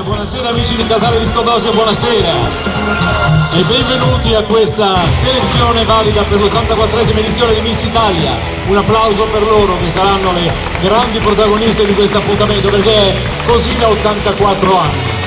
buonasera amici di Casale Disco Dosia, buonasera e benvenuti a questa selezione valida per l'84esima edizione di Miss Italia. Un applauso per loro che saranno le grandi protagoniste di questo appuntamento, perché è così da 84 anni.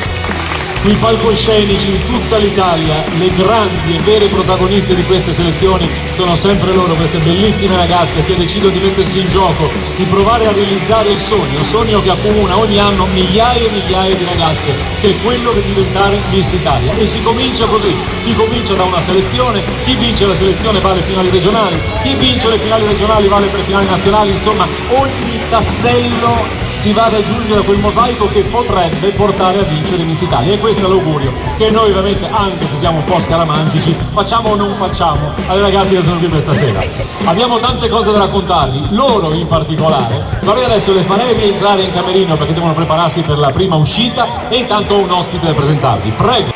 Sui palcoscenici di tutta l'Italia le grandi e vere protagoniste di queste selezioni sono sempre loro, queste bellissime ragazze che decidono di mettersi in gioco, di provare a realizzare il sogno che accomuna ogni anno migliaia e migliaia di ragazze, che è quello di diventare Miss Italia. E si comincia così, si comincia da una selezione, chi vince la selezione va alle finali regionali, chi vince le finali regionali va alle prefinali nazionali, insomma ogni tassello si va ad aggiungere a quel mosaico che potrebbe portare a vincere Miss Italia. E questo è l'augurio che noi ovviamente, anche se siamo un po' scaramantici, facciamo o non facciamo alle ragazze che sono qui questa sera. Abbiamo tante cose da raccontarvi, loro in particolare. Vorrei adesso le farei rientrare in camerino perché devono prepararsi per la prima uscita e intanto ho un ospite da presentarvi. Prego.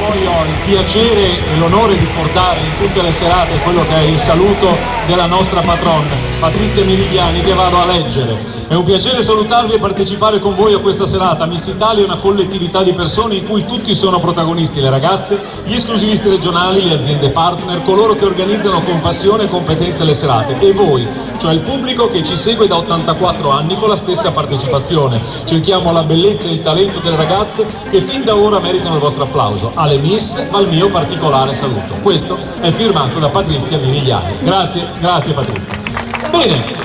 Poi ho il piacere e l'onore di portare in tutte le serate quello che è il saluto della nostra patronne, Patrizia Mirigliani, che vado a leggere. È un piacere salutarvi e partecipare con voi a questa serata. Miss Italia è una collettività di persone in cui tutti sono protagonisti, le ragazze, gli esclusivisti regionali, le aziende partner, coloro che organizzano con passione e competenze le serate, e voi, cioè il pubblico che ci segue da 84 anni con la stessa partecipazione. Cerchiamo la bellezza e il talento delle ragazze che fin da ora meritano il vostro applauso. Alle Miss va il mio particolare saluto. Questo è firmato da Patrizia Mirigliani. Grazie, grazie Patrizia. Bene.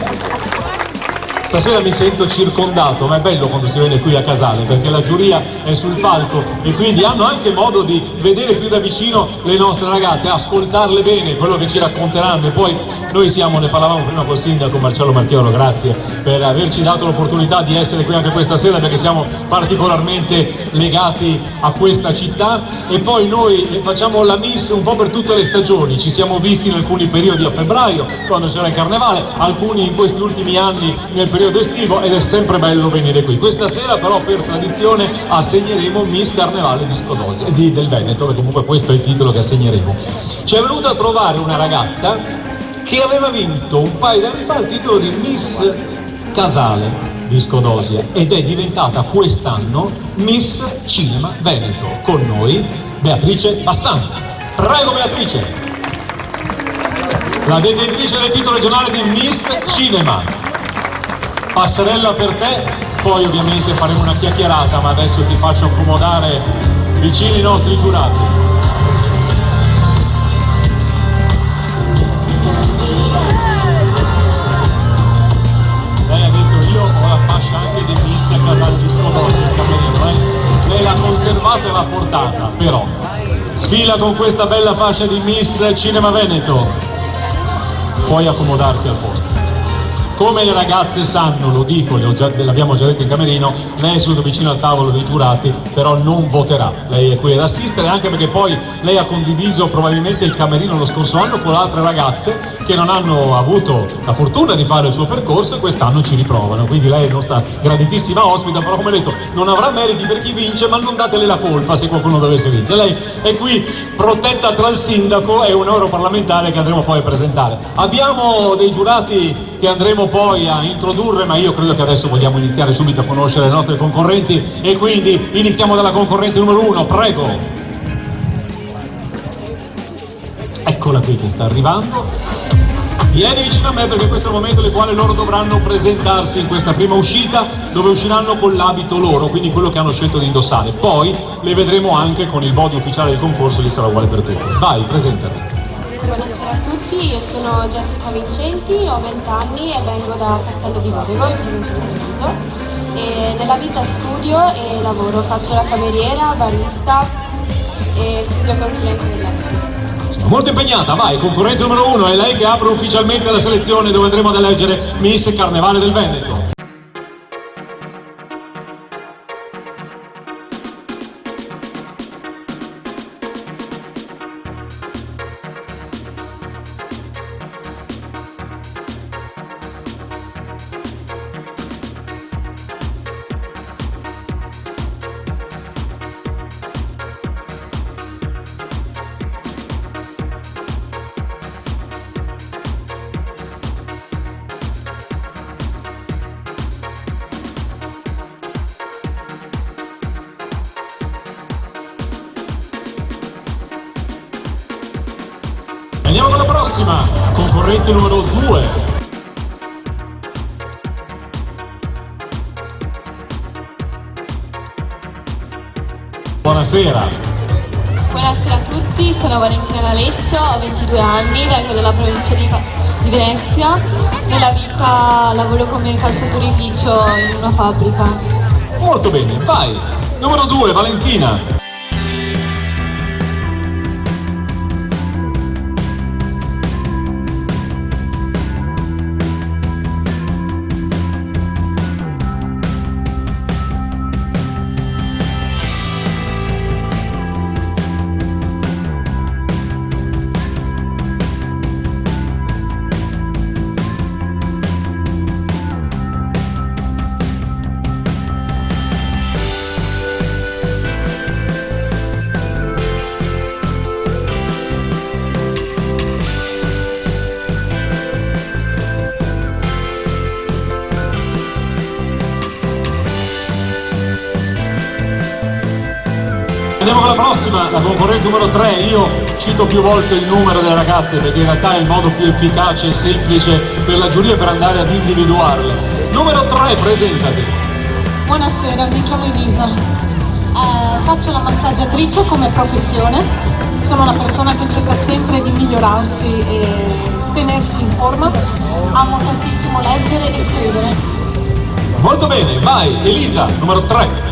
Stasera mi sento circondato, ma è bello quando si viene qui a Casale perché la giuria è sul palco e quindi hanno anche modo di vedere più da vicino le nostre ragazze, ascoltarle bene, quello che ci racconteranno. E poi noi siamo, ne parlavamo prima col sindaco Marcello Marchioro, grazie per averci dato l'opportunità di essere qui anche questa sera perché siamo particolarmente legati a questa città. E poi noi facciamo la Miss un po' per tutte le stagioni, ci siamo visti in alcuni periodi a febbraio quando c'era il carnevale, alcuni in questi ultimi anni nel periodo estivo, ed è sempre bello venire qui. Questa sera però per tradizione assegneremo Miss Carnevale Disco Dosia del Veneto, e comunque questo è il titolo che assegneremo. Ci è venuta a trovare una ragazza che aveva vinto un paio di anni fa il titolo di Miss Casale Disco Dosia ed è diventata quest'anno Miss Cinema Veneto. Con noi Beatrice Bassani. Prego Beatrice, la detentrice del titolo regionale di Miss Cinema. Passerella per te, poi ovviamente faremo una chiacchierata, ma adesso ti faccio accomodare vicini i nostri giurati. Lei ha detto io ho la fascia anche di Miss Casale Disco Dosia in camerino, Lei l'ha conservata e l'ha portata, però sfila con questa bella fascia di Miss Cinema Veneto. Puoi accomodarti al posto. Come le ragazze sanno, lo dico, l'abbiamo già detto in camerino, lei è seduto vicino al tavolo dei giurati, però non voterà. Lei è qui ad assistere, anche perché poi lei ha condiviso probabilmente il camerino lo scorso anno con altre ragazze che non hanno avuto la fortuna di fare il suo percorso e quest'anno ci riprovano. Quindi lei è nostra graditissima ospite, però come detto non avrà meriti per chi vince, ma non datele la colpa se qualcuno dovesse vincere. Lei è qui protetta tra il sindaco e un europarlamentare che andremo poi a presentare. Abbiamo dei giurati che andremo poi a introdurre, ma io credo che adesso vogliamo iniziare subito a conoscere le nostre concorrenti e quindi iniziamo dalla concorrente numero 1, prego. Eccola qui che sta arrivando. Vieni vicino a me perché questo è il momento nel quale loro dovranno presentarsi in questa prima uscita, dove usciranno con l'abito loro, quindi quello che hanno scelto di indossare. Poi le vedremo anche con il body ufficiale del concorso, lì sarà uguale per tutti. Vai, presentati. Buonasera a tutti, io sono Jessica Vincenti, ho 20 anni e vengo da Castello di Vodevo, in provincia di Treviso. E nella vita studio e lavoro, faccio la cameriera, barista e studio consulente degli altri. Molto impegnata, vai, concorrente numero 1, è lei che apre ufficialmente la selezione dove andremo ad eleggere Miss Carnevale del Veneto. Andiamo con la prossima, concorrente numero 2. Buonasera. Buonasera a tutti, sono Valentina D'Alessio, ho 22 anni, vengo dalla provincia di Venezia. Nella vita lavoro come calzaturificio in una fabbrica. Molto bene, vai. Numero 2, Valentina. Andiamo con la prossima, la concorrente numero 3. Io cito più volte il numero delle ragazze perché in realtà è il modo più efficace e semplice per la giuria per andare ad individuarle. Numero 3, presentati. Buonasera, mi chiamo Elisa. Faccio la massaggiatrice come professione. Sono una persona che cerca sempre di migliorarsi e tenersi in forma. Amo tantissimo leggere e scrivere. Molto bene, vai, Elisa, numero 3.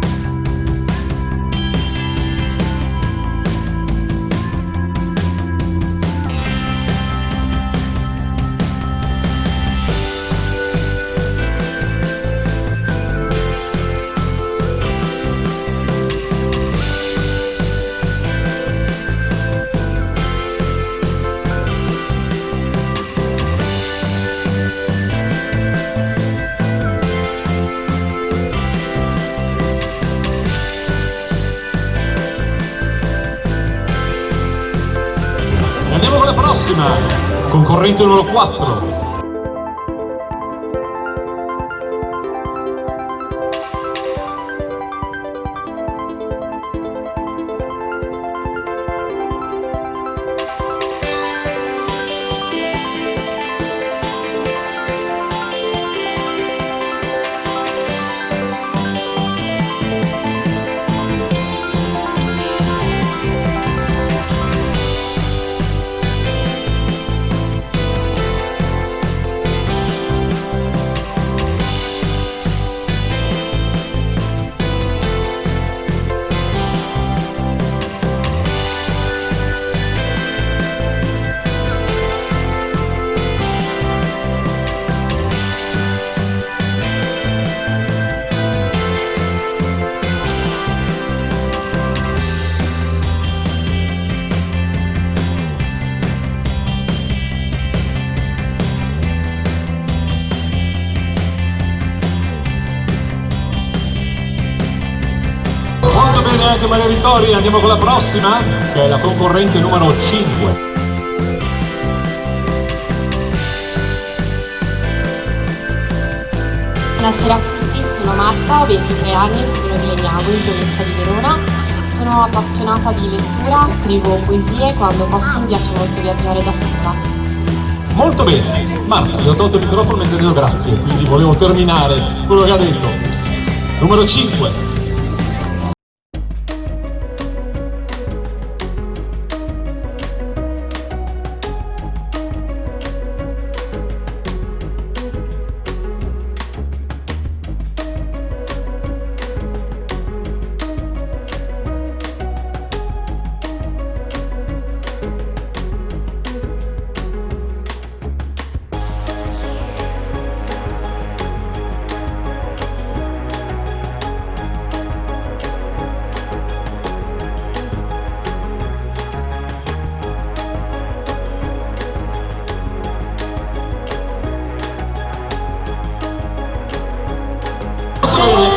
Andiamo con la prossima, concorrente numero 4. Bene anche Maria Vittoria, andiamo con la prossima, che è la concorrente numero 5. Buonasera a tutti, sono Marta, ho 23 anni, sono di Legnago, in provincia di Verona. Sono appassionata di lettura, scrivo poesie, quando posso mi piace molto viaggiare da sola. Molto bene, Marta, le ho tolto il microfono mentre dico grazie, quindi volevo terminare quello che ha detto. Numero 5.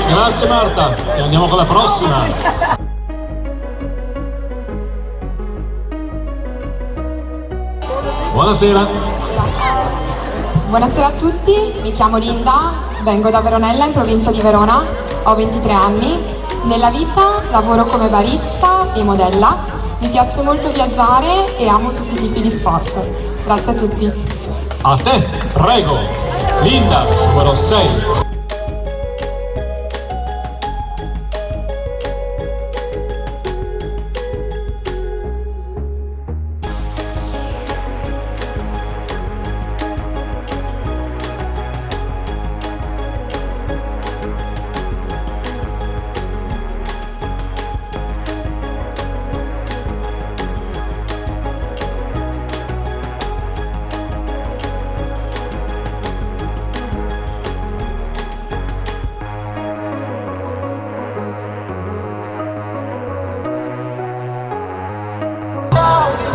Grazie Marta, e andiamo con la prossima. Buonasera. Buonasera a tutti, mi chiamo Linda, vengo da Veronella in provincia di Verona, ho 23 anni. Nella vita lavoro come barista e modella. Mi piace molto viaggiare e amo tutti i tipi di sport. Grazie a tutti. A te, prego. Linda, numero 6.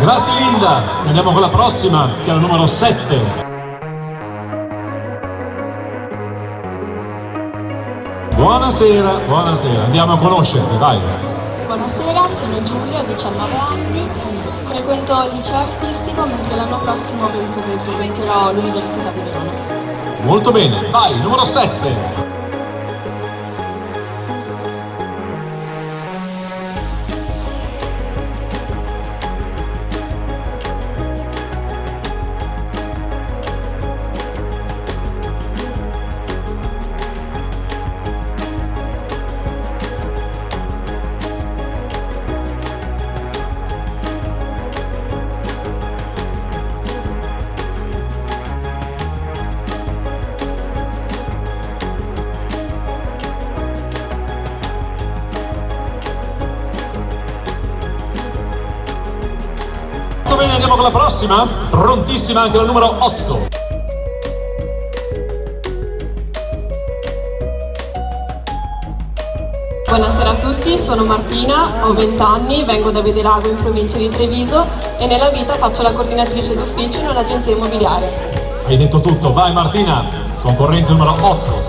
Grazie Linda, andiamo con la prossima, che è la numero 7. Buonasera, buonasera, andiamo a conoscerti, vai. Buonasera, sono Giulia, ho 19 anni, frequento il liceo artistico mentre l'anno prossimo penso che frequenterò l'Università di Verona. Molto bene, vai, numero 7. Molto bene, andiamo con la prossima. Prontissima anche la numero 8. Buonasera a tutti, sono Martina, ho 20 anni, vengo da Vedelago in provincia di Treviso e nella vita faccio la coordinatrice d'ufficio in un'agenzia immobiliare. Hai detto tutto, vai Martina, concorrente numero 8.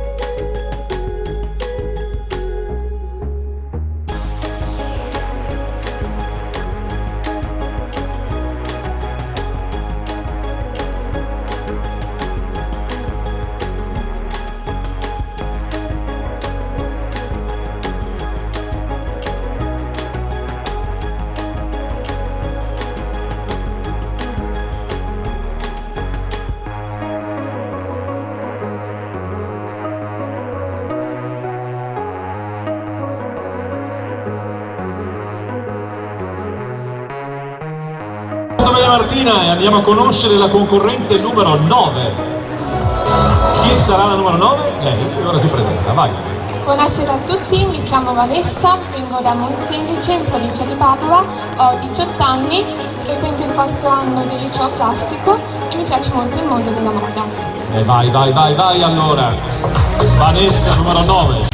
Molto bene Martina, e andiamo a conoscere la concorrente numero 9. Chi sarà la numero 9? Lei, e ora si presenta, vai. Buonasera a tutti, mi chiamo Vanessa, vengo da Monsemplice in provincia di Padova, ho 18 anni, frequento il quarto anno del liceo classico e mi piace molto il mondo della moda. E vai allora. Vanessa, numero 9.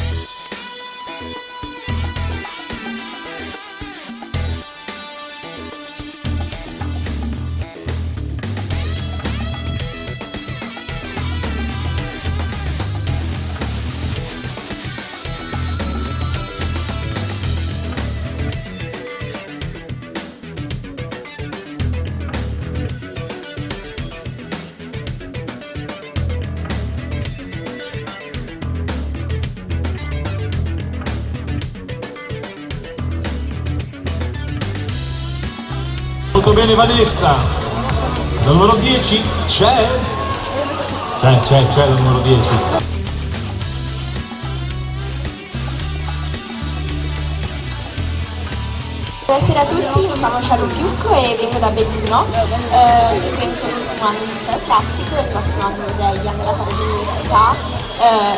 Molto bene Vanessa. La numero 10 c'è? C'è la numero 10. Buonasera a tutti, mi chiamo Sharon Piucco e vengo da Belluno, frequento l'ultimo anno di liceo classico e il prossimo anno vorrei andare a fare l'università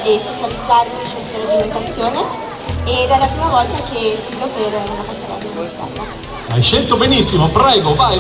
e specializzarmi in scienze dell'alimentazione ed è la prima volta che scrivo per una passerella universitaria. Hai scelto benissimo, prego, vai.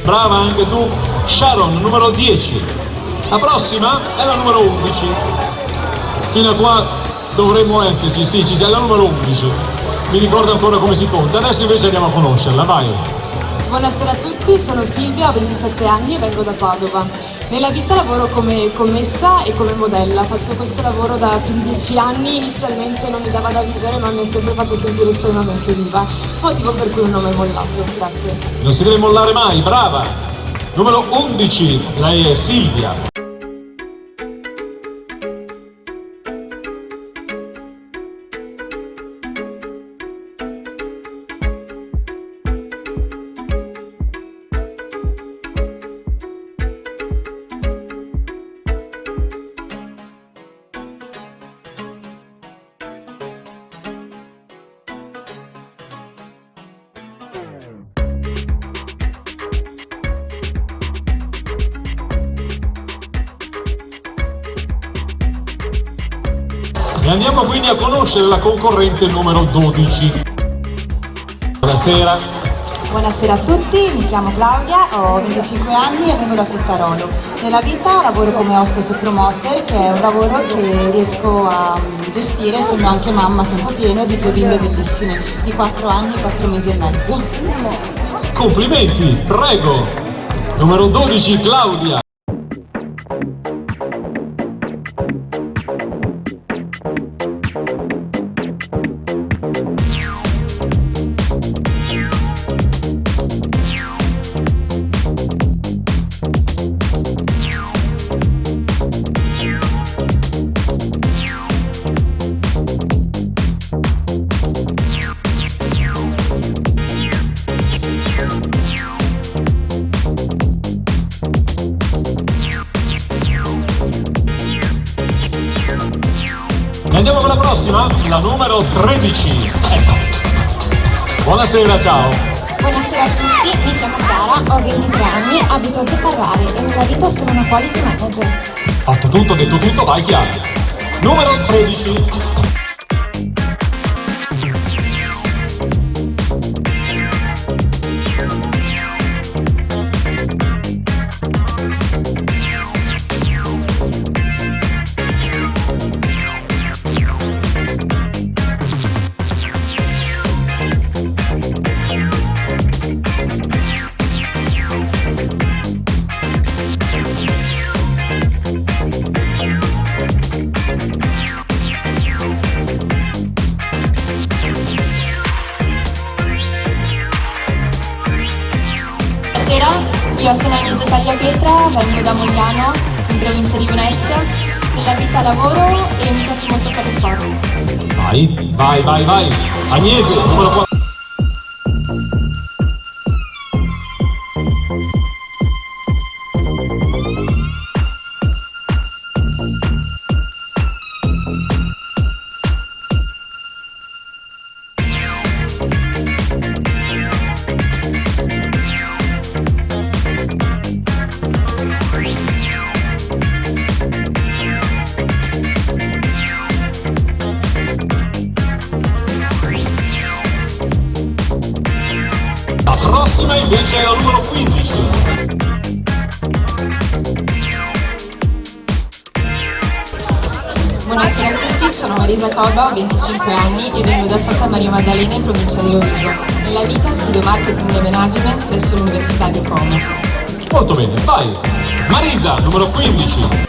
Brava anche tu, Sharon, numero 10. La prossima è la numero 11. Fino a qua dovremmo esserci, sì, ci sei la numero 11. mi ricorda ancora come si conta, adesso invece andiamo a conoscerla, vai. Buonasera a tutti, sono Silvia, ho 27 anni e vengo da Padova. Nella vita lavoro come commessa e come modella, faccio questo lavoro da più di 10 anni, inizialmente non mi dava da vivere ma mi ha sempre fatto sentire estremamente viva, motivo per cui non ho mai mollato, grazie. Non si deve mollare mai, brava! Numero 11, lei è Silvia. E andiamo quindi a conoscere la concorrente numero 12. Buonasera. Buonasera a tutti, mi chiamo Claudia, ho 25 anni e vengo da Cottarolo. Nella vita lavoro come hostess e promoter, che è un lavoro che riesco a gestire essendo anche mamma a tempo pieno di due bimbe bellissime, di 4 anni e 4 mesi e mezzo. Complimenti, prego. Numero 12, Claudia. Andiamo con la prossima, la numero 13. Ecco. Buonasera, ciao. Buonasera a tutti, mi chiamo Chiara, ho 23 anni, abito a Carrare e nella vita sono una quality manager. Fatto tutto, detto tutto, vai Chiara. Numero 13. Buonasera, io sono Agnese Tagliapietra, vengo da Mogliano, in provincia di Venezia. Nella vita lavoro e mi piace molto fare sport. Vai, vai, vai, vai. Agnese, numero 4. La prossima invece è la numero 15. Buonasera a tutti, sono Marisa Cobba, ho 25 anni e vengo da Santa Maria Maddalena in provincia di Rovigo. Nella vita studio marketing e management presso l'Università di Como. Molto bene, vai. Marisa, numero 15.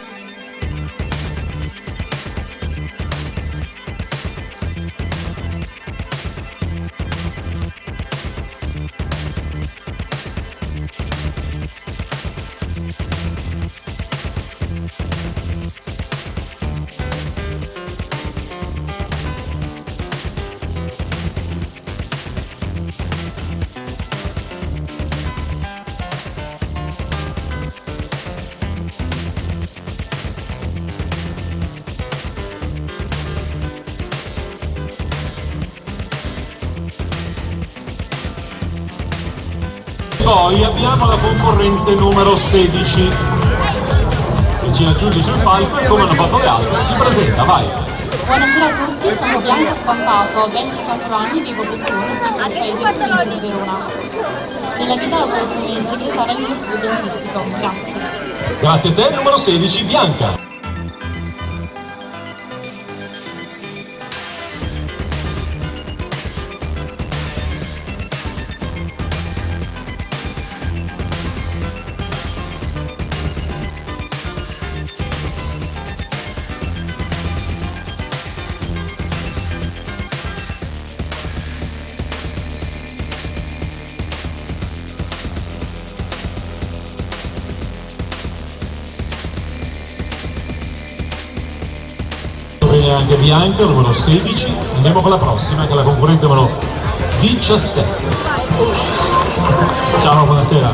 Poi abbiamo la concorrente numero 16 che ci raggiunge sul palco e come hanno fatto le altre si presenta, vai. Buonasera a tutti, sono Bianca Spantato, ho 24 anni, vivo a Bettone, piccolo paese in provincia di Verona. Nella vita lavoro come segretaria nello studio dentistico. Grazie. Grazie a te, numero 16, Bianca. bene anche Bianca, numero 16. Andiamo con la prossima, che è la concorrente numero 17. Ciao, buonasera.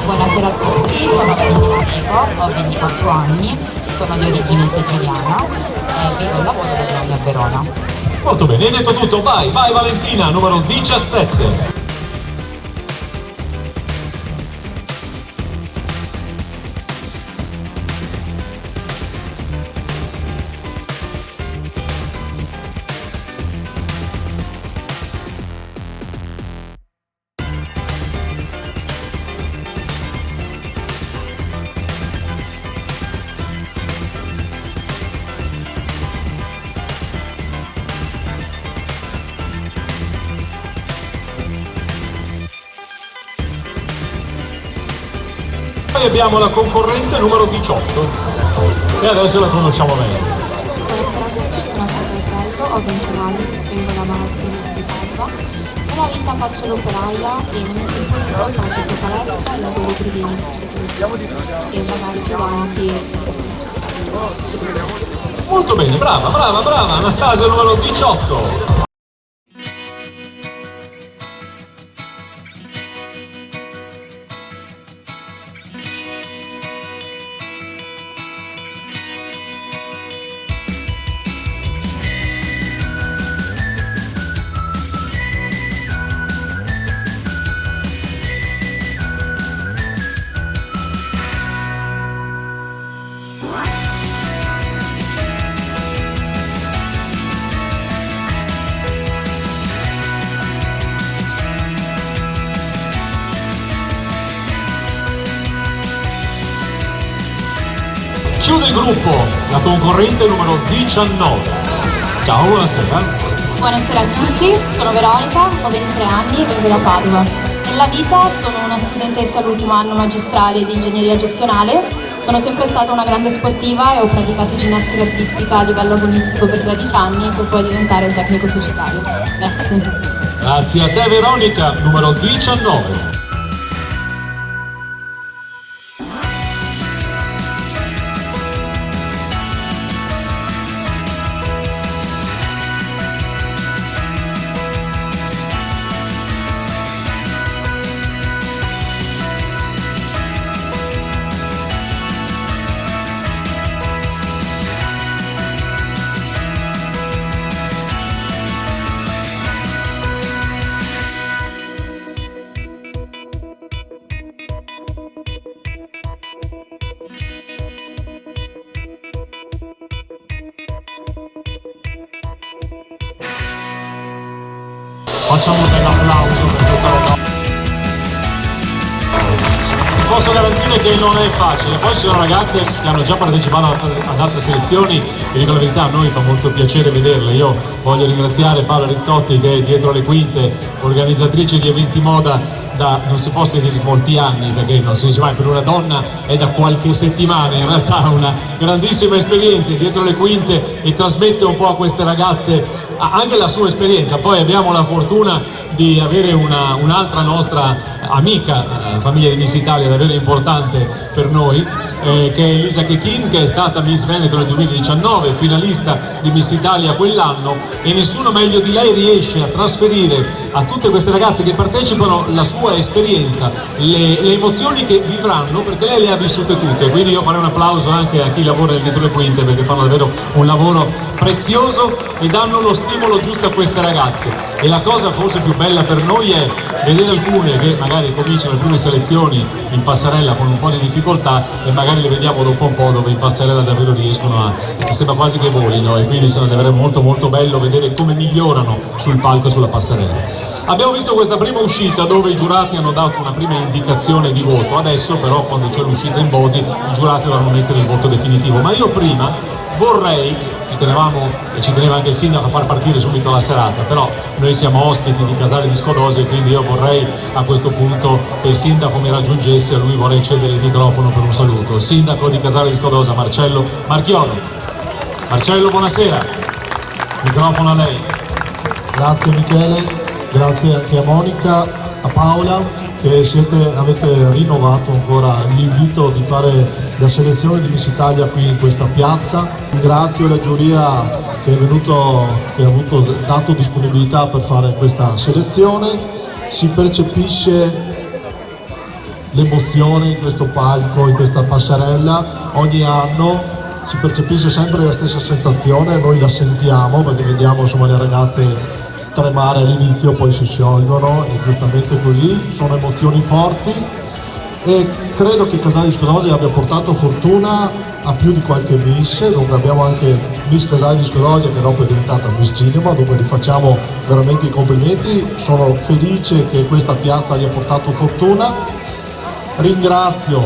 Buonasera a tutti, sono Valentina Amico, ho 24 anni, sono di origine siciliana e vivo e lavoro da Bologna a Verona. Molto bene, hai detto tutto, vai Valentina, numero 17. Poi abbiamo la concorrente numero 18 e adesso la conosciamo meglio. Buonasera a tutti, sono Anastasia Bello, ho 21 anni, vengo da Masi, provincia di Padova. Nella vita faccio l'operaia e nel mio tempo libero pratico palestra e leggo libri di psicologia e magari più avanti psicologia. Molto bene, brava, Anastasia numero 18. Chiude il gruppo la concorrente numero 19. Ciao, buonasera. Buonasera a tutti, sono Veronica, ho 23 anni e vengo da Padova. Nella vita sono una studentessa all'ultimo anno magistrale di ingegneria gestionale. Sono sempre stata una grande sportiva e ho praticato ginnastica artistica a livello agonistico per 13 anni per poi diventare un tecnico societario. Grazie. Grazie a te Veronica, numero 19. Facciamo un bel applauso per tutta le donne. Posso garantire che non è facile, poi ci sono ragazze che hanno già partecipato ad altre selezioni e dico la verità, a noi fa molto piacere vederle. Io voglio ringraziare Paola Rizzotti che è dietro le quinte, organizzatrice di eventi moda da, non si può dire molti anni, perché non si dice mai, per una donna è da qualche settimana, in realtà ha una grandissima esperienza dietro le quinte e trasmette un po' a queste ragazze anche la sua esperienza. Poi abbiamo la fortuna di avere un'altra nostra amica, famiglia di Miss Italia davvero importante per noi, che è Elisa Chechin, che è stata Miss Veneto nel 2019, finalista di Miss Italia quell'anno, e nessuno meglio di lei riesce a trasferire a tutte queste ragazze che partecipano la sua esperienza, le emozioni che vivranno, perché lei le ha vissute tutte. Quindi io farei un applauso anche a chi lavora dietro le quinte, perché fanno davvero un lavoro prezioso e danno lo stimolo giusto a queste ragazze. E la cosa forse più bella per noi è vedere alcune che magari cominciano le prime selezioni in passerella con un po' di difficoltà e magari le vediamo dopo un po' dove in passerella davvero riescono a, sembra quasi che volino, e quindi sono davvero molto molto bello vedere come migliorano sul palco e sulla passerella. Abbiamo visto questa prima uscita dove i giurati hanno dato una prima indicazione di voto, adesso però quando c'è l'uscita in voti i giurati dovranno mettere il voto definitivo, ma io prima vorrei, ci tenevamo e ci teneva anche il sindaco a far partire subito la serata, però noi siamo ospiti di Casale di Scodose e quindi io vorrei a questo punto che il sindaco mi raggiungesse, a lui vorrei cedere il microfono per un saluto. Il sindaco di Casale di Scodosa, Marcello Marchionne. Marcello, buonasera, microfono a lei. Grazie Michele, grazie anche a Monica, a Paola che avete rinnovato ancora l'invito di fare la selezione di Miss Italia qui in questa piazza. Ringrazio la giuria che ha dato disponibilità per fare questa selezione. Si percepisce l'emozione in questo palco, in questa passerella. Ogni anno si percepisce sempre la stessa sensazione, noi la sentiamo perché vediamo insomma le ragazze tremare all'inizio, poi si sciolgono, e giustamente così, sono emozioni forti, e credo che Casale di Scodosi abbia portato fortuna a più di qualche Miss. Dunque abbiamo anche Miss Casale di Scodosi che dopo è diventata Miss Cinema, dunque gli facciamo veramente i complimenti. Sono felice che questa piazza gli ha portato fortuna. Ringrazio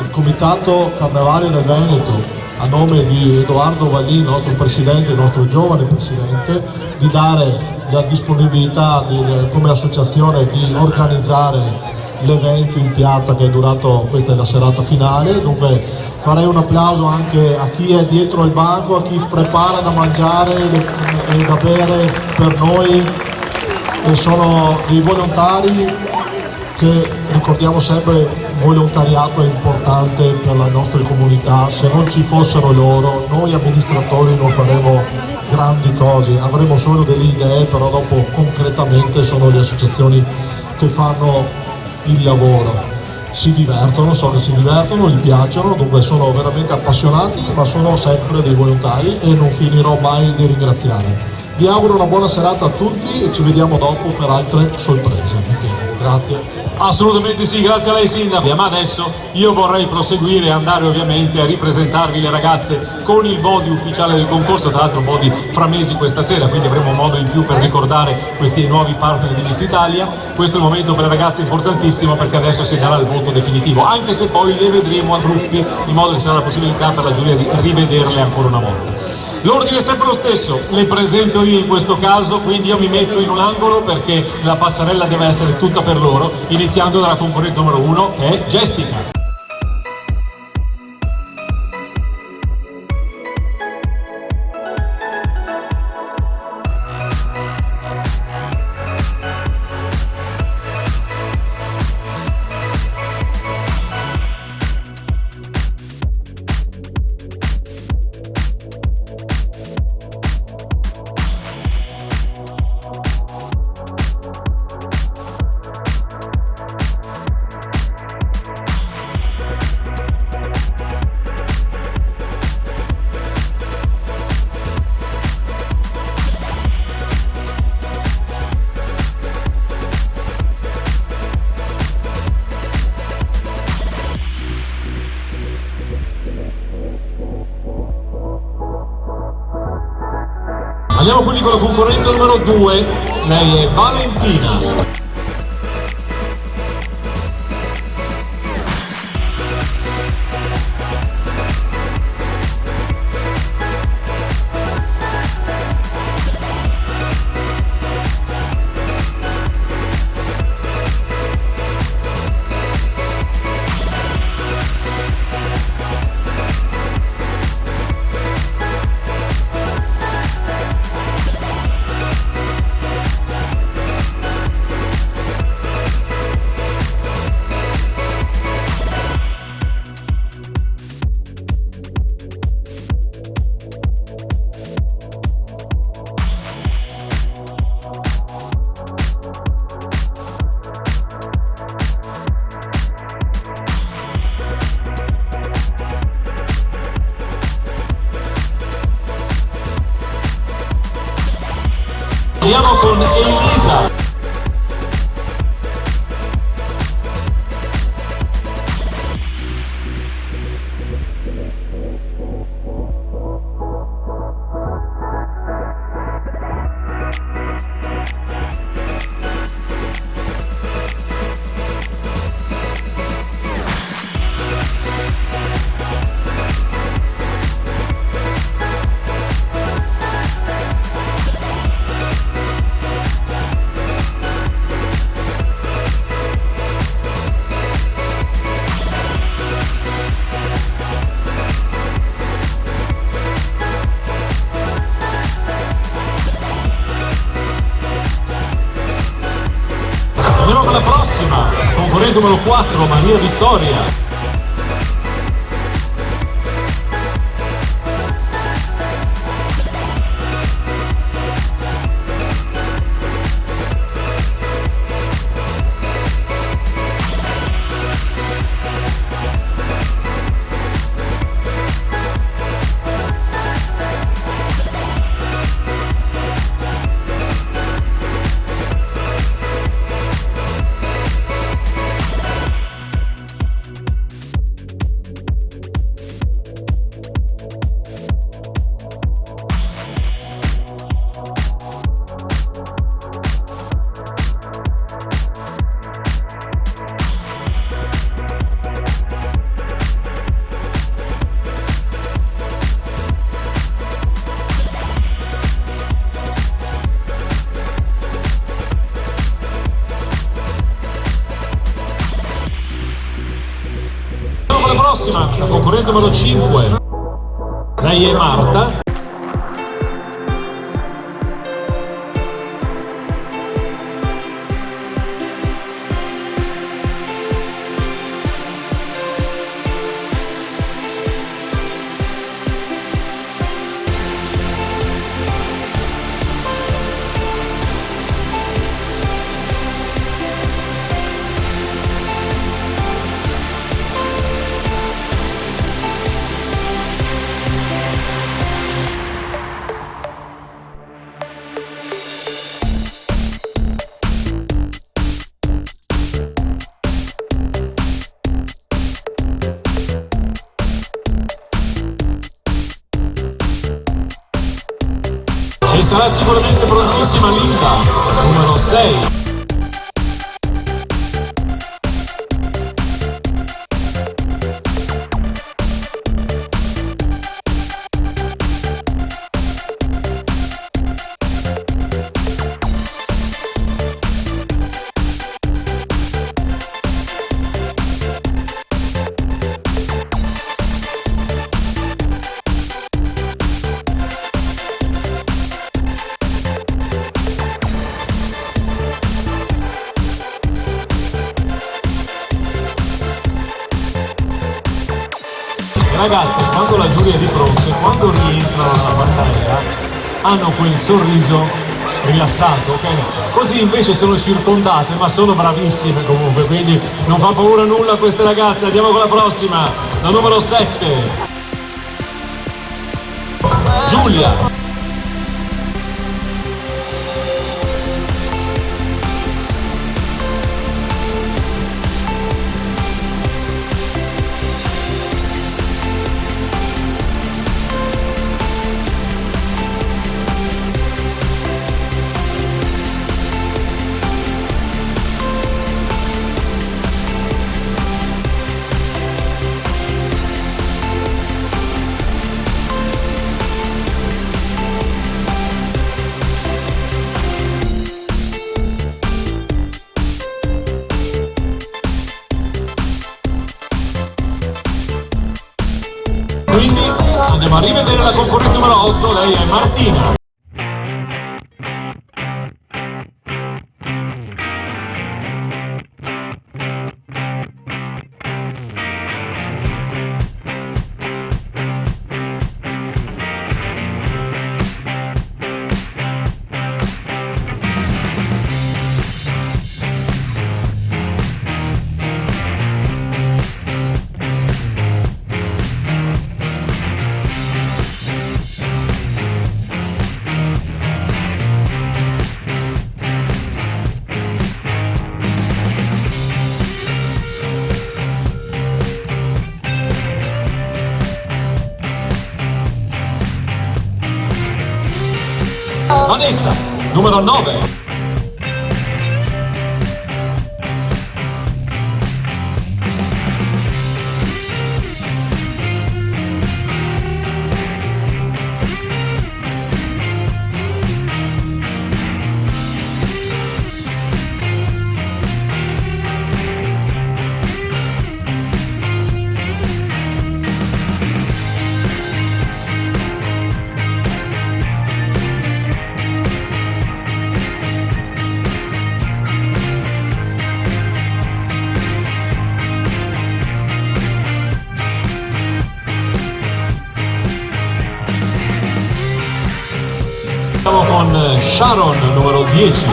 il Comitato Carnevale del Veneto a nome di Edoardo Vallì, il nostro presidente, il nostro giovane presidente, di dare la disponibilità come associazione di organizzare l'evento in piazza che è durato, questa è la serata finale. Dunque farei un applauso anche a chi è dietro il banco, a chi prepara da mangiare e da bere per noi, e sono dei volontari che, ricordiamo sempre, volontariato è importante per la nostra comunità. Se non ci fossero loro, noi amministratori non faremo grandi cose, avremo solo delle idee, però dopo concretamente sono le associazioni che fanno il lavoro. Si divertono, so che si divertono, gli piacciono, dunque sono veramente appassionati, ma sono sempre dei volontari e non finirò mai di ringraziare. Vi auguro una buona serata a tutti e ci vediamo dopo per altre sorprese. Grazie. Assolutamente sì, grazie a lei Sindaco. Ma adesso io vorrei proseguire e andare ovviamente a ripresentarvi le ragazze con il body ufficiale del concorso, tra l'altro body framesi questa sera, quindi avremo un modo in più per ricordare questi nuovi partner di Miss Italia. Questo è il momento per le ragazze importantissimo, perché adesso si darà il voto definitivo, anche se poi le vedremo a gruppi, in modo che sarà la possibilità per la giuria di rivederle ancora una volta. L'ordine è sempre lo stesso, le presento io in questo caso, quindi io mi metto in un angolo perché la passerella deve essere tutta per loro, iniziando dalla concorrente numero 1 che è Jessica. Andiamo quindi con la concorrente numero 2, lei è Valentina. Andiamo con Elisa. Andiamo con la prossima, concorrente numero 4, Maria Vittoria. prossima, la concorrente numero 5. Lei è Marta. E sarà sicuramente prontissima Linda, numero 6. Ragazze, quando la giuria è di fronte, quando rientrano nella passerella, hanno quel sorriso rilassato, ok? Così invece sono circondate, ma sono bravissime comunque, quindi non fa paura nulla a queste ragazze. Andiamo con la prossima, la numero 7. Giulia. Quindi andiamo a rivedere la concorrente numero 8, lei è Martina. Vanessa, numero 9. Siamo con Sharon, numero 10.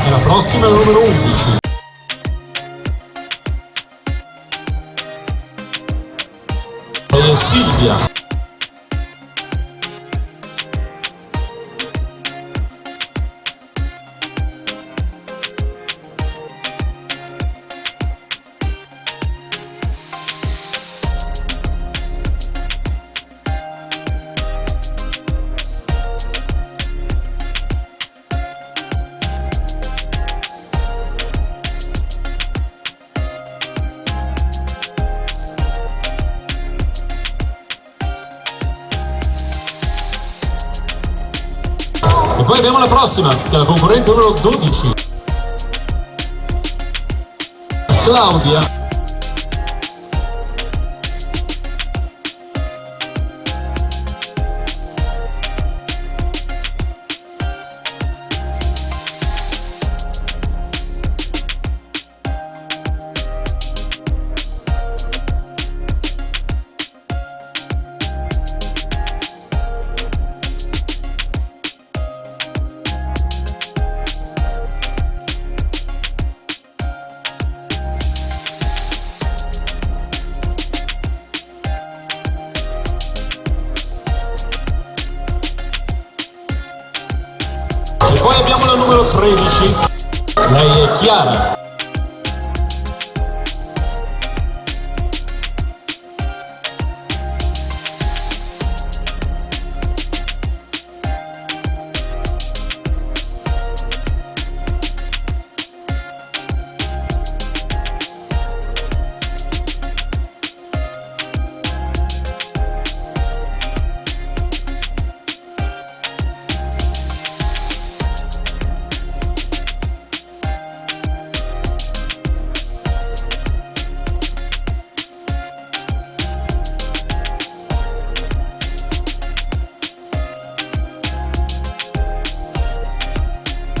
E la prossima è la numero 11. E Silvia. poi abbiamo la prossima, che è la concorrente numero 12. Claudia. E poi abbiamo la numero 13, lei è Chiara.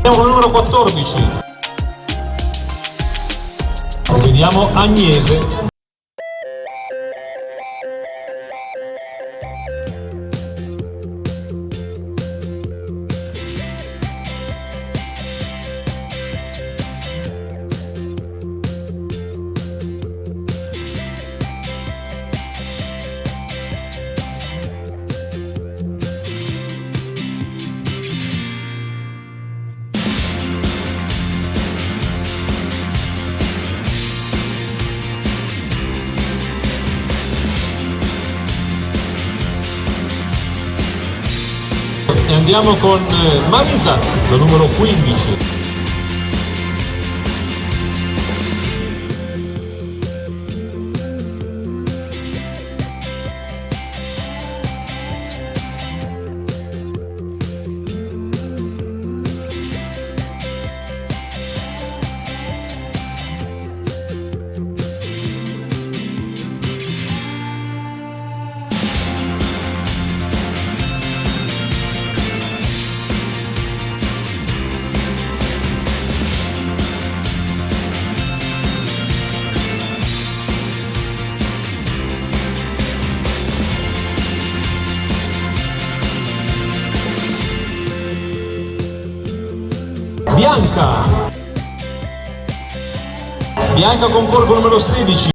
Andiamo con il numero 14. Vediamo Agnese. E andiamo con Marisa, la numero 15. Bianca. Bianca concorre con il numero 16.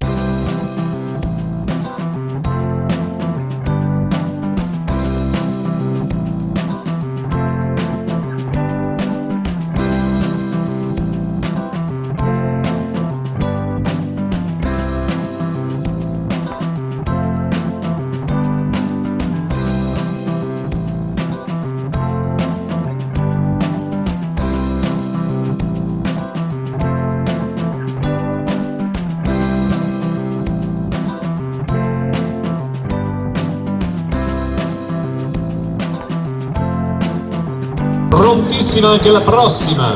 Prontissima anche la prossima,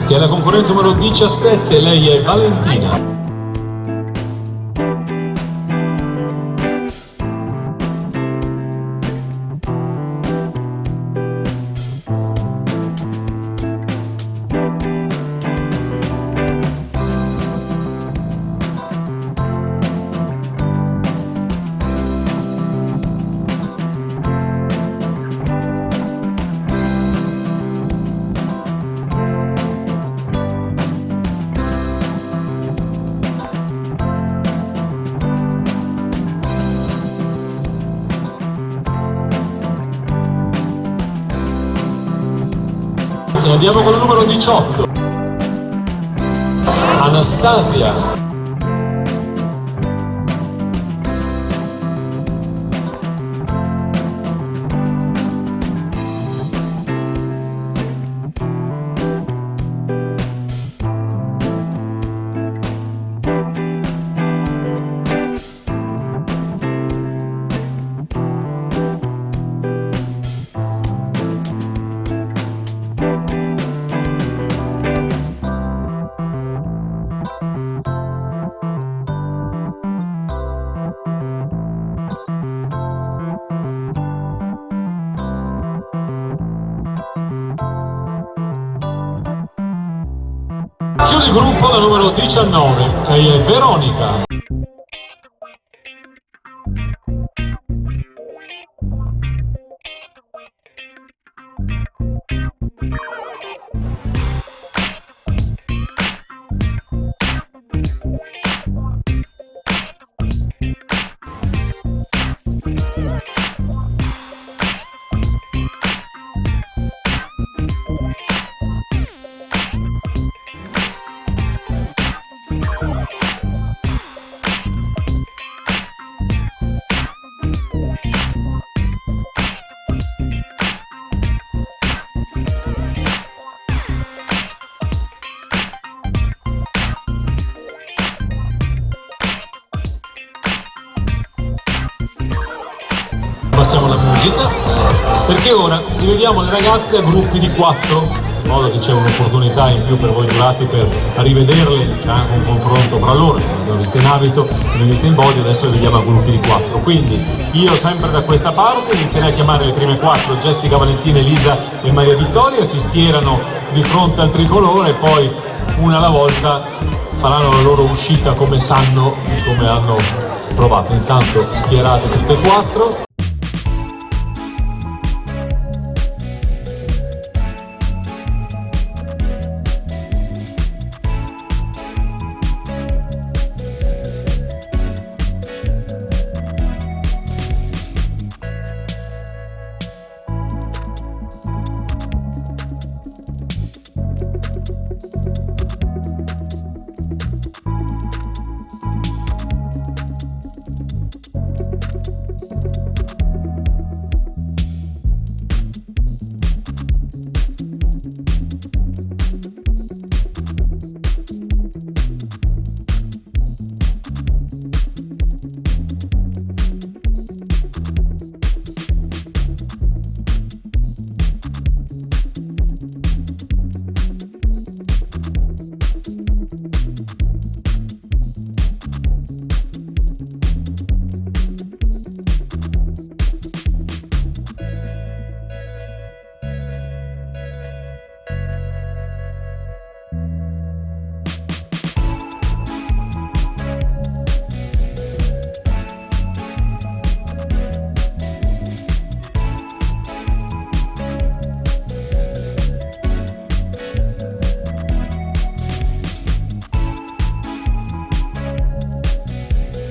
che è la concorrente numero 17, lei è Valentina. E andiamo con il numero 18, Anastasia. gruppo, la numero 19, lei è Veronica. Passiamo alla musica, perché ora divediamo le ragazze a gruppi di 4, in modo che c'è un'opportunità in più per voi giurati per rivederle, c'è anche un confronto fra loro, le abbiamo viste in abito, le abbiamo viste in body, adesso le vediamo a gruppi di 4. Quindi io sempre da questa parte inizierei a chiamare le prime 4, Jessica, Valentina, Elisa e Maria Vittoria, si schierano di fronte al tricolore e poi una alla volta faranno la loro uscita come sanno, come hanno provato. Intanto schierate tutte e 4.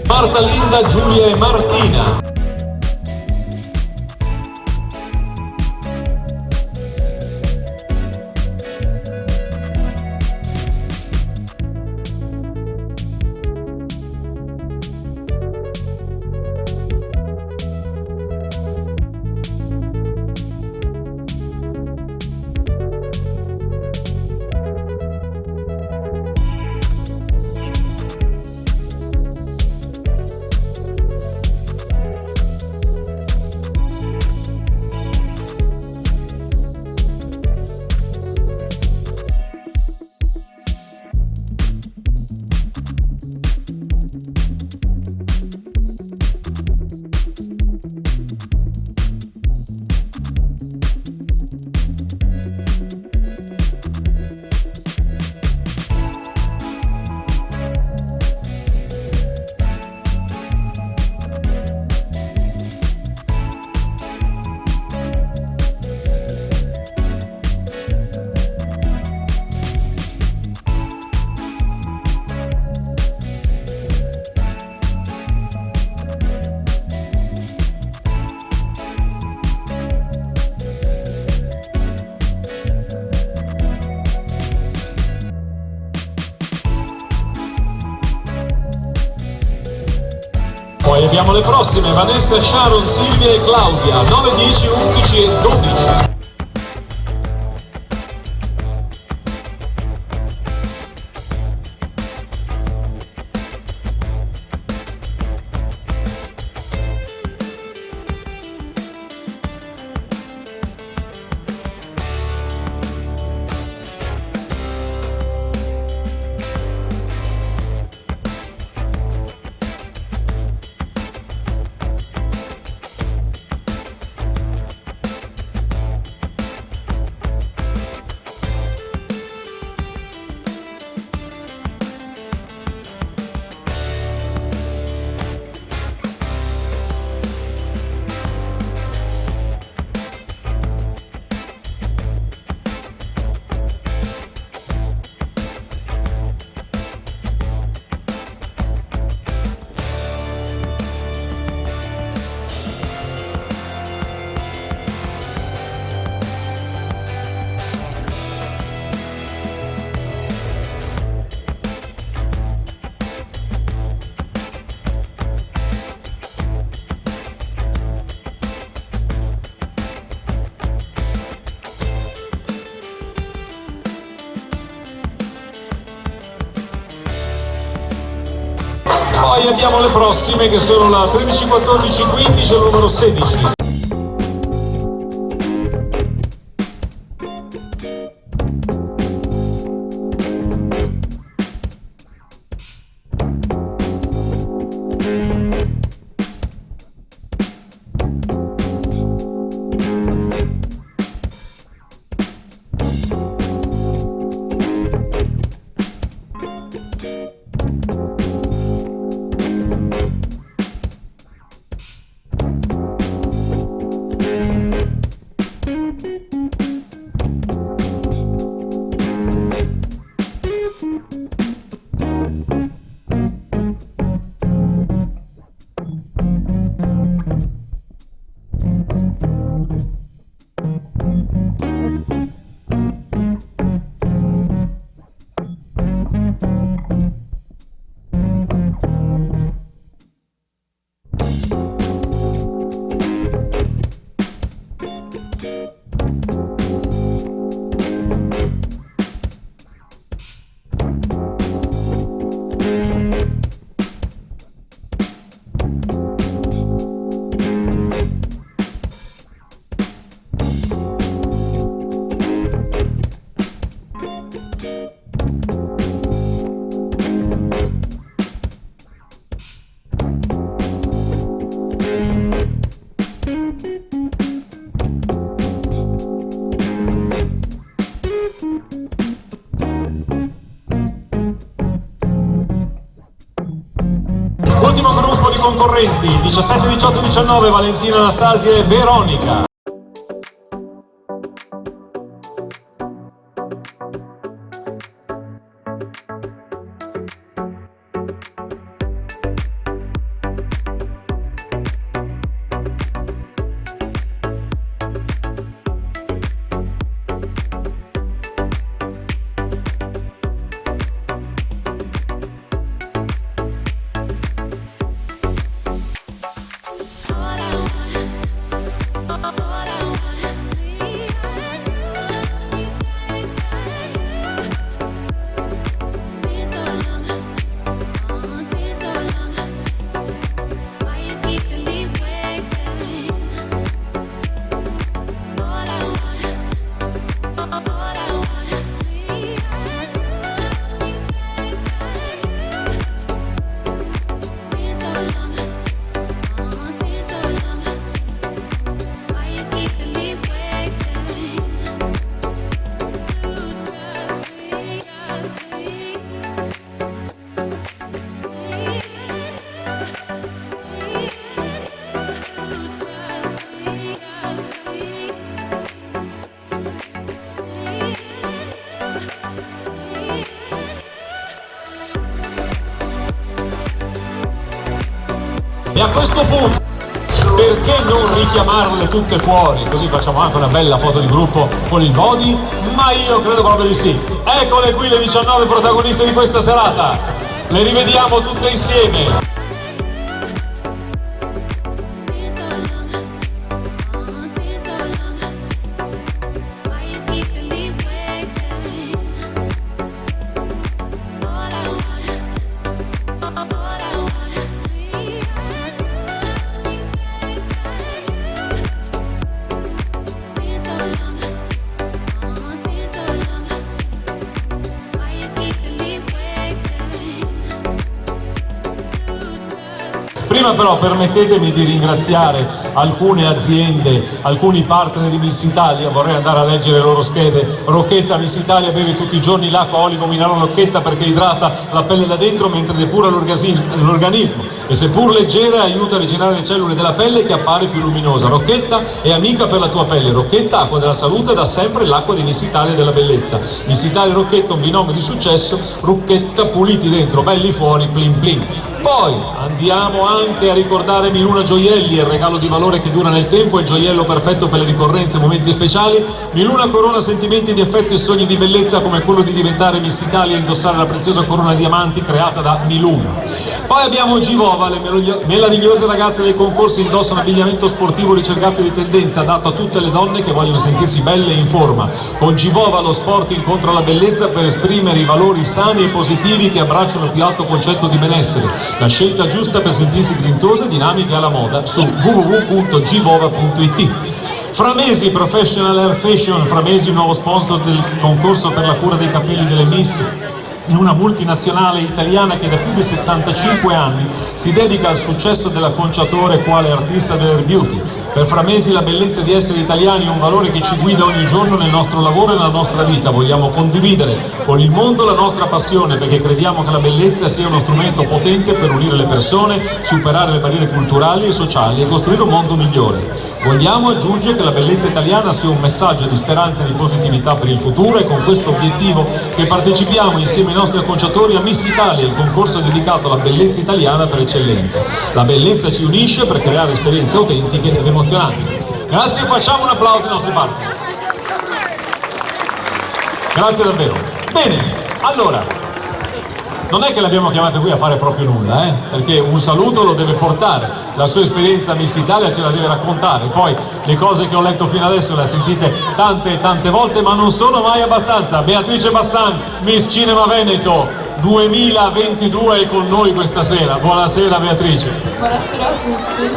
Marta, Linda, Giulia e Martina. Poi abbiamo le prossime, Vanessa, Sharon, Silvia e Claudia, 9, 10, 11 e 12. Poi abbiamo le prossime che sono la 13, 14, 15 e il numero 16. Ultimo gruppo di concorrenti, 17, 18, 19, Valentina, Anastasia e Veronica. E a questo punto, perché non richiamarle tutte fuori? Così facciamo anche una bella foto di gruppo con il body? Ma io credo proprio di sì. Eccole qui le 19 protagoniste di questa serata. Le rivediamo tutte insieme. Prima però permettetemi di ringraziare alcune aziende, alcuni partner di Miss Italia, vorrei andare a leggere le loro schede. Rocchetta, Miss Italia beve tutti i giorni l'acqua oligominerale Rocchetta perché idrata la pelle da dentro mentre depura l'organismo e seppur leggera aiuta a rigenerare le cellule della pelle che appare più luminosa. Rocchetta è amica per la tua pelle. Rocchetta, acqua della salute, dà sempre l'acqua di Miss Italia della bellezza. Miss Italia e Rocchetta, un binomio di successo. Rocchetta, puliti dentro, belli fuori, plin plin. Poi andiamo anche a ricordare Miluna Gioielli, il regalo di valore che dura nel tempo, il gioiello perfetto per le ricorrenze e momenti speciali. Miluna corona sentimenti di affetto e sogni di bellezza come quello di diventare Miss Italia e indossare la preziosa corona di diamanti creata da Miluna. Poi abbiamo Givova, le meravigliose ragazze dei concorsi indossano abbigliamento sportivo ricercato di tendenza, adatto a tutte le donne che vogliono sentirsi belle e in forma. Con Givova lo sport incontra la bellezza per esprimere i valori sani e positivi che abbracciano il più alto concetto di benessere. La scelta giusta per sentirsi grintosa e dinamica alla moda su www.gvova.it. Framesi Professional Hair Fashion, Framesi nuovo sponsor del concorso per la cura dei capelli delle Miss, in una multinazionale italiana che da più di 75 anni si dedica al successo dell'acconciatore quale artista dell'hair beauty. Per Framesi la bellezza di essere italiani è un valore che ci guida ogni giorno nel nostro lavoro e nella nostra vita. Vogliamo condividere con il mondo la nostra passione perché crediamo che la bellezza sia uno strumento potente per unire le persone, superare le barriere culturali e sociali e costruire un mondo migliore. Vogliamo, aggiunge, che la bellezza italiana sia un messaggio di speranza e di positività per il futuro, e con questo obiettivo che partecipiamo insieme ai nostri acconciatori a Miss Italia, il concorso dedicato alla bellezza italiana per eccellenza. La bellezza ci unisce per creare esperienze autentiche ed emozionanti. Grazie, facciamo un applauso ai nostri partner. Grazie davvero. Bene, allora, non è che l'abbiamo chiamata qui a fare proprio nulla, perché un saluto lo deve portare, la sua esperienza a Miss Italia ce la deve raccontare, poi le cose che ho letto fino adesso le ha sentite tante e tante volte, ma non sono mai abbastanza. Beatrice Bassan, Miss Cinema Veneto 2022 è con noi questa sera. Buonasera Beatrice. Buonasera a tutti.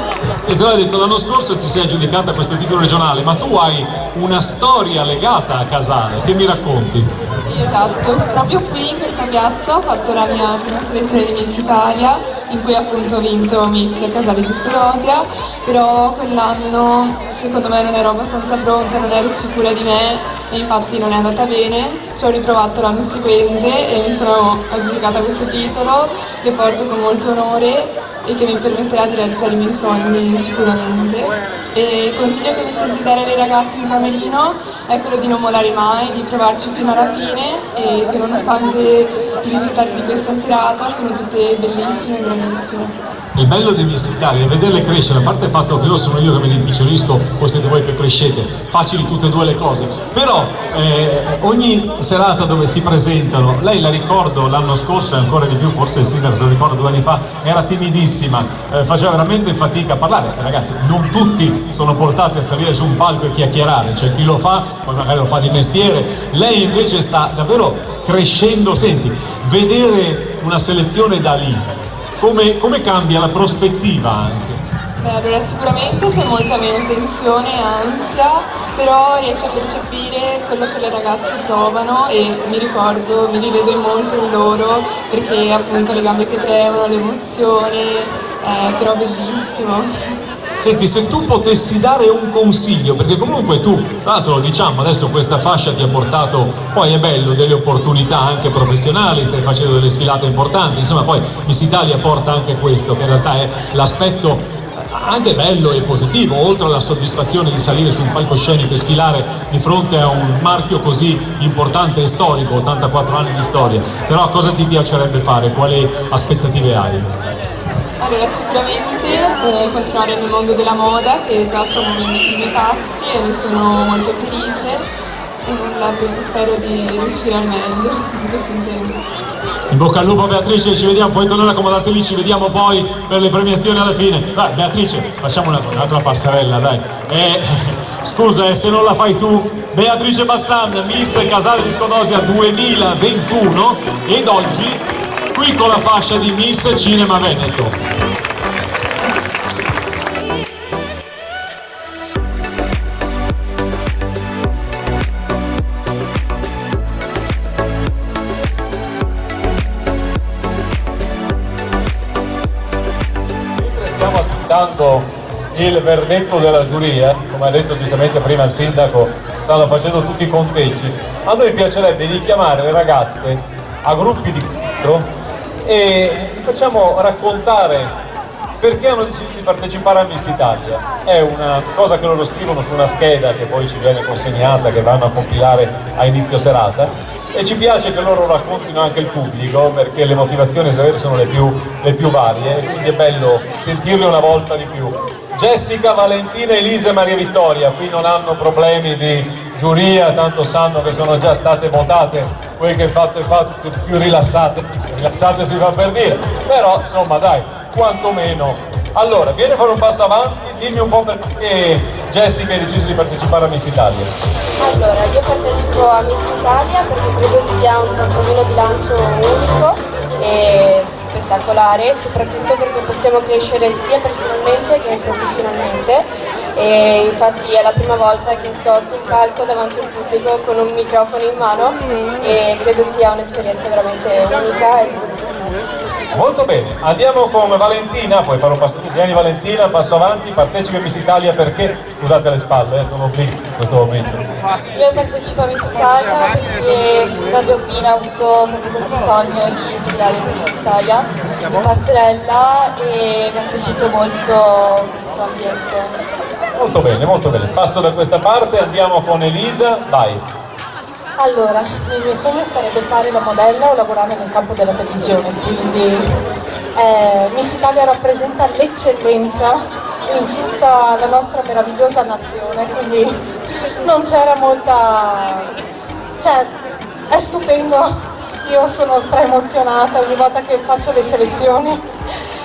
E te l'ho detto, l'anno scorso ti sei aggiudicata questo titolo regionale, ma tu hai una storia legata a Casale, che mi racconti? Sì, esatto. Proprio qui in questa piazza ho fatto la mia prima selezione di Miss Italia, in cui appunto ho vinto Miss Casale di Scudosia, però quell'anno secondo me non ero abbastanza pronta, non ero sicura di me e infatti non è andata bene. Ci ho riprovato l'anno seguente e mi sono aggiudicata questo titolo che porto con molto onore e che mi permetterà di realizzare i miei sogni sicuramente. E il consiglio che mi sento di dare alle ragazze in Camerino è quello di non mollare mai, di provarci fino alla fine e che nonostante i risultati di questa serata sono tutte bellissime e bravissime. Il bello di Miss Italia è vederle crescere, a parte il fatto che io sono io che me ne impiccolisco, voi siete voi che crescete, facili tutte e due le cose, però ogni serata dove si presentano, lei la ricordo l'anno scorso e ancora di più, forse il sindaco se lo ricordo 2 anni fa, era timidissima, faceva veramente fatica a parlare. Ragazzi, non tutti sono portati a salire su un palco e chiacchierare, c'è chi lo fa, poi magari lo fa di mestiere, lei invece sta davvero crescendo. Senti, vedere una selezione da lì, come cambia la prospettiva anche? Beh, allora sicuramente c'è molta meno tensione e ansia, però riesci a percepire quello che le ragazze provano e mi rivedo molto in loro, perché appunto le gambe che tremano, l'emozione, però bellissimo. Senti, se tu potessi dare un consiglio, perché comunque tu, tra l'altro lo diciamo, adesso questa fascia ti ha portato, poi è bello, delle opportunità anche professionali, stai facendo delle sfilate importanti, insomma poi Miss Italia porta anche questo, che in realtà è l'aspetto anche bello e positivo, oltre alla soddisfazione di salire su un palcoscenico e sfilare di fronte a un marchio così importante e storico, 84 anni di storia. Però cosa ti piacerebbe fare? Quali aspettative hai? Allora sicuramente continuare nel mondo della moda, che già sto muovendo i primi passi e ne sono molto felice e nulla, spero di riuscire al meglio in questo intento. In bocca al lupo Beatrice, ci vediamo, puoi tornare a accomodarti lì, ci vediamo poi per le premiazioni alla fine. Vai Beatrice, facciamo un'altra passerella, dai. Scusa, se non la fai tu, Beatrice Bassan, Miss Casale di Scudosia 2021, ed oggi qui con la fascia di Miss Cinema Veneto. Stiamo aspettando il verdetto della giuria, come ha detto giustamente prima il sindaco, stanno facendo tutti i conteggi. A noi piacerebbe richiamare le ragazze a gruppi di 4 e vi facciamo raccontare perché hanno deciso di partecipare a Miss Italia. È una cosa che loro scrivono su una scheda che poi ci viene consegnata, che vanno a compilare a inizio serata, e ci piace che loro raccontino anche il pubblico, perché le motivazioni sono le più varie, quindi è bello sentirle una volta di più. Jessica, Valentina, Elisa e Maria Vittoria qui non hanno problemi di giuria, tanto sanno che sono già state votate, quel che è fatto, più rilassate si fa per dire, però insomma dai, quantomeno. Allora, vieni a fare un passo avanti, dimmi un po' perché Jessica hai deciso di partecipare a Miss Italia. Allora, io partecipo a Miss Italia perché credo sia un trampolino di lancio unico e spettacolare, soprattutto perché possiamo crescere sia personalmente che professionalmente. E infatti è la prima volta che sto sul palco davanti a un pubblico con un microfono in mano e credo sia un'esperienza veramente unica e bellissima. Molto bene, andiamo con Valentina, puoi fare un passo, vieni Valentina, passo avanti, partecipa a Miss Italia perché, scusate le spalle, sono qui in questo momento. Io partecipo a Miss Italia perché da bambina ho avuto sempre questo sogno di sfidare in Miss Italia, in passerella, e mi è piaciuto molto questo ambiente. Molto bene, passo da questa parte, andiamo con Elisa, vai. Allora, il mio sogno sarebbe fare la modella o lavorare nel campo della televisione, quindi Miss Italia rappresenta l'eccellenza in tutta la nostra meravigliosa nazione, quindi non c'era molta... cioè, è stupendo, io sono straemozionata ogni volta che faccio le selezioni,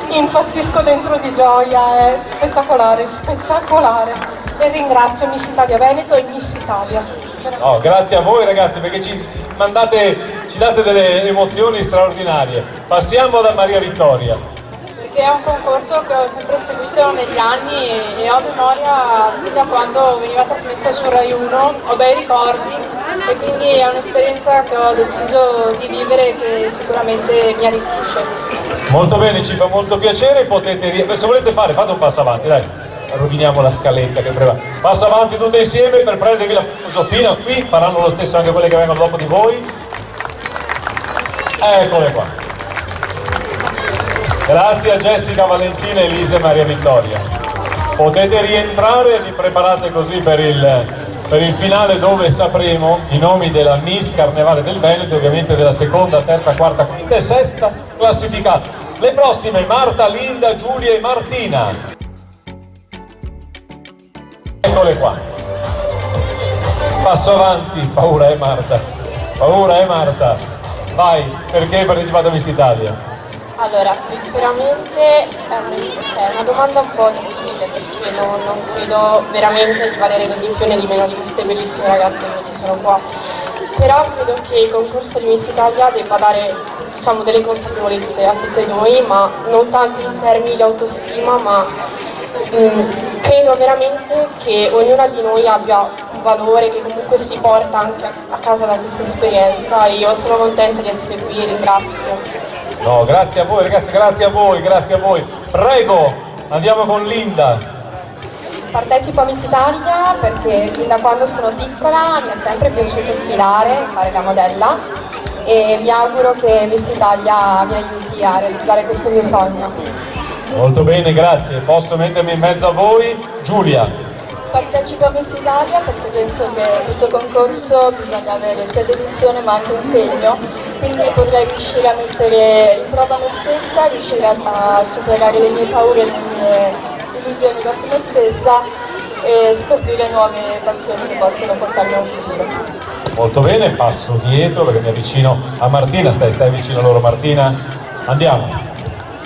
impazzisco dentro di gioia, è spettacolare, spettacolare, e ringrazio Miss Italia Veneto e Miss Italia. No, grazie a voi ragazzi perché ci date delle emozioni straordinarie. Passiamo da Maria Vittoria. Perché è un concorso che ho sempre seguito negli anni e ho memoria da quando veniva trasmesso su Rai 1, ho bei ricordi e quindi è un'esperienza che ho deciso di vivere e che sicuramente mi arricchisce. Molto bene, ci fa molto piacere, se volete fate un passo avanti, dai, roviniamo la scaletta che prima. Passo avanti tutte insieme per prendervi la filosofia qui, faranno lo stesso anche quelle che vengono dopo di voi. Eccole qua. Grazie a Jessica, Valentina, Elisa e Maria Vittoria. Potete rientrare e vi preparate così per il finale dove sapremo i nomi della Miss Carnevale del Veneto e ovviamente della seconda, terza, quarta, quinta e sesta classificata. Le prossime: Marta, Linda, Giulia e Martina. Eccole qua. Passo avanti, paura Marta. Vai, perché hai partecipato a Miss Italia? Allora, sinceramente è una domanda un po' difficile perché non credo veramente di valere né di più né di meno di queste bellissime ragazze che ci sono qua. Però credo che il concorso di Miss Italia debba dare, diciamo, delle consapevolezze a tutte noi, ma non tanto in termini di autostima, ma credo veramente che ognuna di noi abbia un valore che comunque si porta anche a casa da questa esperienza, e io sono contenta di essere qui e ringrazio. No, grazie a voi ragazzi, grazie a voi. Prego, andiamo con Linda. Partecipo a Miss Italia perché fin da quando sono piccola mi è sempre piaciuto sfilare, fare la modella, e mi auguro che Miss Italia mi aiuti a realizzare questo mio sogno. Molto bene, grazie. Posso mettermi in mezzo a voi? Giulia. Partecipo a Miss Italia perché penso che questo concorso bisogna avere sia dedizione ma anche impegno, quindi potrei riuscire a mettere in prova me stessa, riuscire a superare le mie paure e le mie illusioni verso me stessa e scoprire nuove passioni che possono portarmi a un futuro. Molto bene, passo dietro perché mi avvicino a Martina, stai vicino a loro Martina. Andiamo.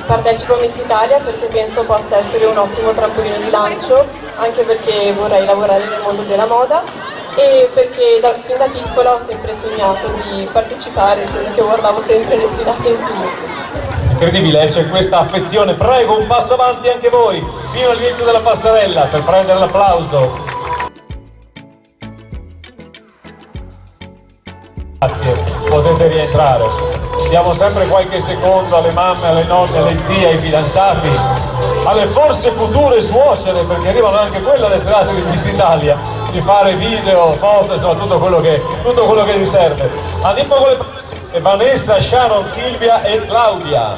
Partecipo a Miss Italia perché penso possa essere un ottimo trampolino di lancio, anche perché vorrei lavorare nel mondo della moda e perché fin da piccola ho sempre sognato di partecipare, essendo che guardavo sempre le sfilate in TV. Incredibile, c'è questa affezione. Prego, un passo avanti anche voi, fino all'inizio della passerella per prendere l'applauso. Grazie, potete rientrare. Diamo sempre qualche secondo alle mamme, alle nonne, alle zie, ai fidanzati, alle forse future suocere, perché arrivano anche quelle alle serate di Miss Italia, di fare video, foto, insomma tutto quello che vi serve. Andiamo con le prossime: Vanessa, Sharon, Silvia e Claudia.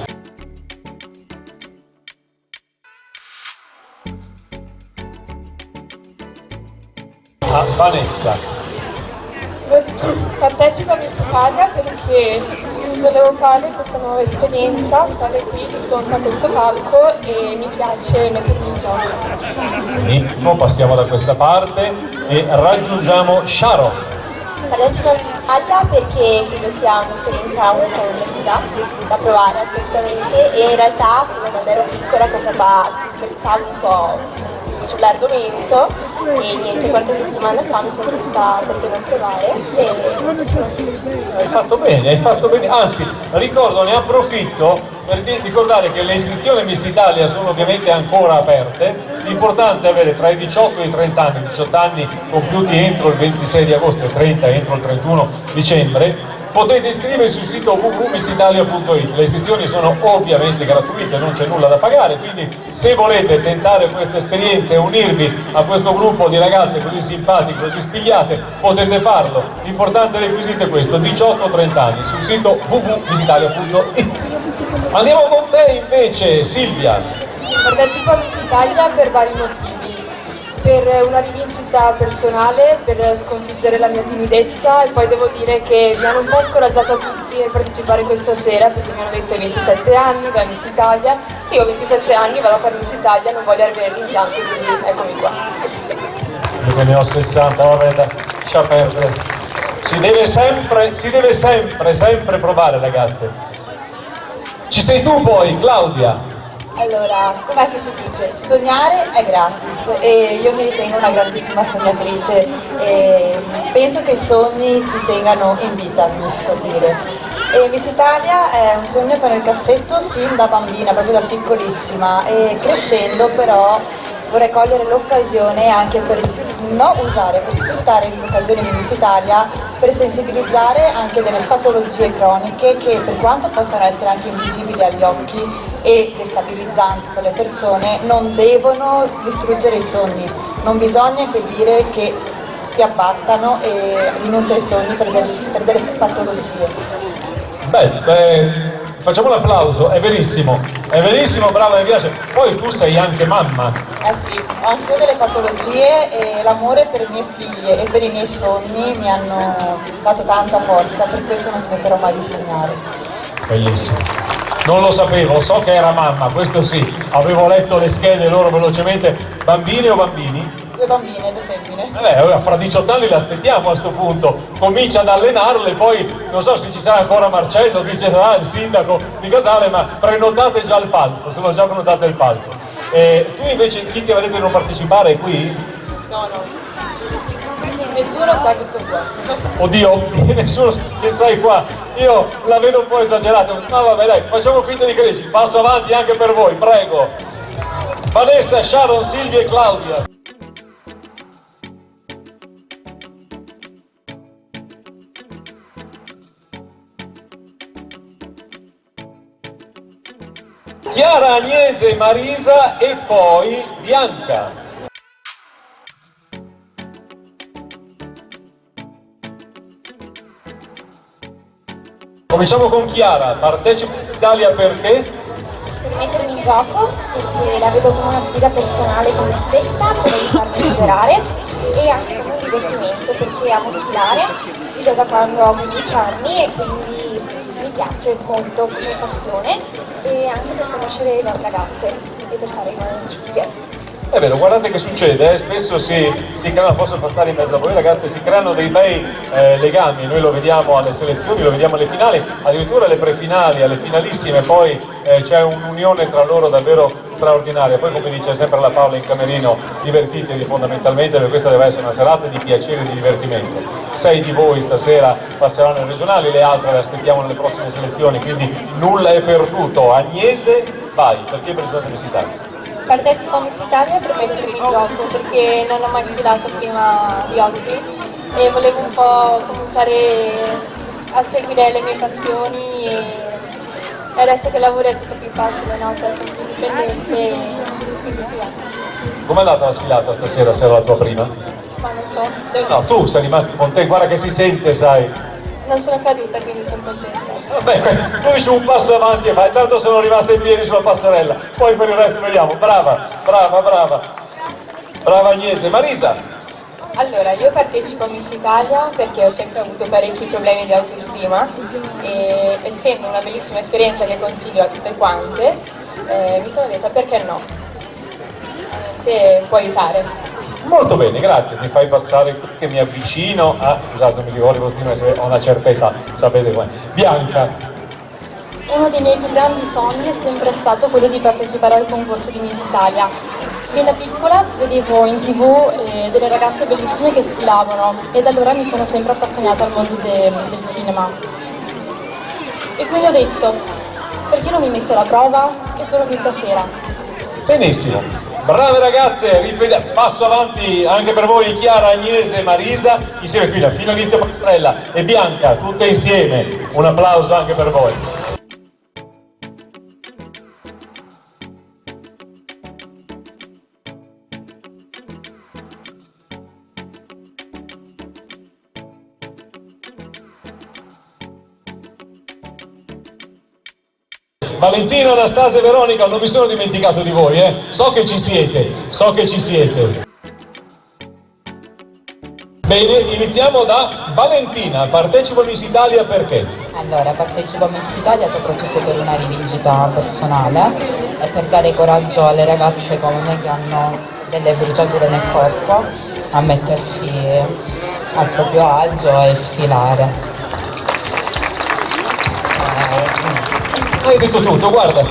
Vanessa. Partecipo a Miss Italia perché volevo fare questa nuova esperienza, stare qui di fronte a questo palco e mi piace mettermi in gioco. Benissimo, passiamo da questa parte e raggiungiamo Sharon. Partecipo a Miss Italia perché credo sia un'esperienza unica nella vita, da provare assolutamente, e in realtà quando ero piccola con papà ci scherzavo un po' sull'argomento e niente, qualche settimana fa mi sono vista per provare e sono Hai fatto bene, anzi ricordo, ne approfitto per ricordare che le iscrizioni a Miss Italia sono ovviamente ancora aperte, l'importante è avere tra i 18 e i 30 anni, 18 anni compiuti entro il 26 di agosto e 30 entro il 31 dicembre, potete iscrivervi sul sito www.missitalia.it, le iscrizioni sono ovviamente gratuite, non c'è nulla da pagare, quindi se volete tentare questa esperienza e unirvi a questo gruppo di ragazze così simpatiche, così spigliate, potete farlo. L'importante requisito è questo, 18-30 anni, sul sito www.missitalia.it. Andiamo con te invece, Silvia. Partecipo a Miss Italia per vari motivi. Per una rivincita personale, per sconfiggere la mia timidezza, e poi devo dire che mi hanno un po' scoraggiato a tutti a partecipare questa sera perché mi hanno detto hai 27 anni, vai a Miss Italia. Sì, ho 27 anni, vado a fare Miss Italia, non voglio avere rimpianti, quindi eccomi qua. Io che ne ho 60, vabbè, lascia perdere. Si deve sempre provare, ragazze. Ci sei tu poi, Claudia. Allora, com'è che si dice? Sognare è gratis e io mi ritengo una grandissima sognatrice e penso che i sogni ti tengano in vita, come si può dire. E Miss Italia è un sogno che ho nel cassetto sin da bambina, proprio da piccolissima, e crescendo però vorrei cogliere l'occasione anche per sfruttare l'occasione di Miss Italia per sensibilizzare anche delle patologie croniche che, per quanto possano essere anche invisibili agli occhi e destabilizzanti per le persone, non devono distruggere i sogni. Non bisogna impedire che ti abbattano e rinunci ai sogni per delle patologie. Beh, facciamo un applauso, è verissimo, brava, mi piace. Poi tu sei anche mamma. Eh sì, ho anche delle patologie e l'amore per le mie figlie e per i miei sogni mi hanno dato tanta forza, per questo non smetterò mai di sognare. Bellissimo. Non lo sapevo, so che era mamma, questo sì, avevo letto le schede loro velocemente. Bambine o bambini? 2 bambine, 2 femmine. Fra 18 anni le aspettiamo a questo punto, comincia ad allenarle, poi non so se ci sarà ancora Marcello, chi sarà il sindaco di Casale, ma prenotate già il palco, sono già prenotate il palco. Tu invece chi ti aveva detto di non partecipare qui? No. Nessuno sa che sono qua. Oddio, nessuno che sai qua, io la vedo un po' esagerata, ma vabbè dai, facciamo finta di crescere, passo avanti anche per voi, prego. Vanessa, Sharon, Silvia e Claudia. Chiara, Agnese, Marisa e poi Bianca. Cominciamo con Chiara, partecipa in Italia perché? Per mettermi in gioco, perché la vedo come una sfida personale con me stessa, per aiutarmi a migliorare e anche come un divertimento, perché amo sfilare, sfido da quando ho 15 anni e quindi mi piace molto come passione e anche per conoscere nuove ragazze e per fare nuove amicizie. È vero, guardate che succede, spesso si creano, posso passare in mezzo a voi ragazzi, si creano dei bei legami, noi lo vediamo alle selezioni, lo vediamo alle finali, addirittura alle prefinali, alle finalissime, poi c'è un'unione tra loro davvero straordinaria. Poi, come dice sempre la Paola in camerino, divertitevi fondamentalmente, perché questa deve essere una serata di piacere e di divertimento. 6 di voi stasera passeranno ai regionali, le altre le aspettiamo nelle prossime selezioni, quindi nulla è perduto. Agnese, vai, perché partecipate a Miss Italia? Partecipo a Miss Italia per mettermi in gioco, perché non ho mai sfilato prima di oggi e volevo un po' cominciare a seguire le mie passioni e adesso che lavoro è tutto più facile, no? Cioè sono più indipendente e quindi sì. Com'è andata la sfilata stasera, se era la tua prima? Ma non so, No, tu sei rimasto con te, guarda che si sente, sai. non sono caduta quindi sono contenta. Vabbè, tu dici un passo avanti e fai, intanto sono rimasta in piedi sulla passerella, poi per il resto vediamo. Brava Agnese. Marisa. Allora, io partecipo a Miss Italia perché ho sempre avuto parecchi problemi di autostima e essendo una bellissima esperienza che consiglio a tutte quante, mi sono detta perché no, sicuramente può aiutare. Molto bene, grazie, mi fai passare che mi avvicino a... Scusate, non mi ricordo il vostro nome, ho una certa età, sapete come. Bianca. Uno dei miei più grandi sogni è sempre stato quello di partecipare al concorso di Miss Italia. Fin da piccola vedevo in TV delle ragazze bellissime che sfilavano e da allora mi sono sempre appassionata al mondo del cinema. E quindi ho detto, perché non mi metto alla prova e solo questa sera? Benissimo, brave ragazze, passo avanti anche per voi Chiara, Agnese e Marisa, insieme qui, fino all'inizio Passerella e Bianca, tutte insieme, un applauso anche per voi. Valentino, Anastasia e Veronica, non mi sono dimenticato di voi, so che ci siete. Bene, iniziamo da Valentina, partecipo a Miss Italia perché? Allora, partecipo a Miss Italia soprattutto per una rivincita personale e per dare coraggio alle ragazze come me che hanno delle bruciature nel corpo a mettersi a proprio agio e sfilare. Hai detto tutto, guarda,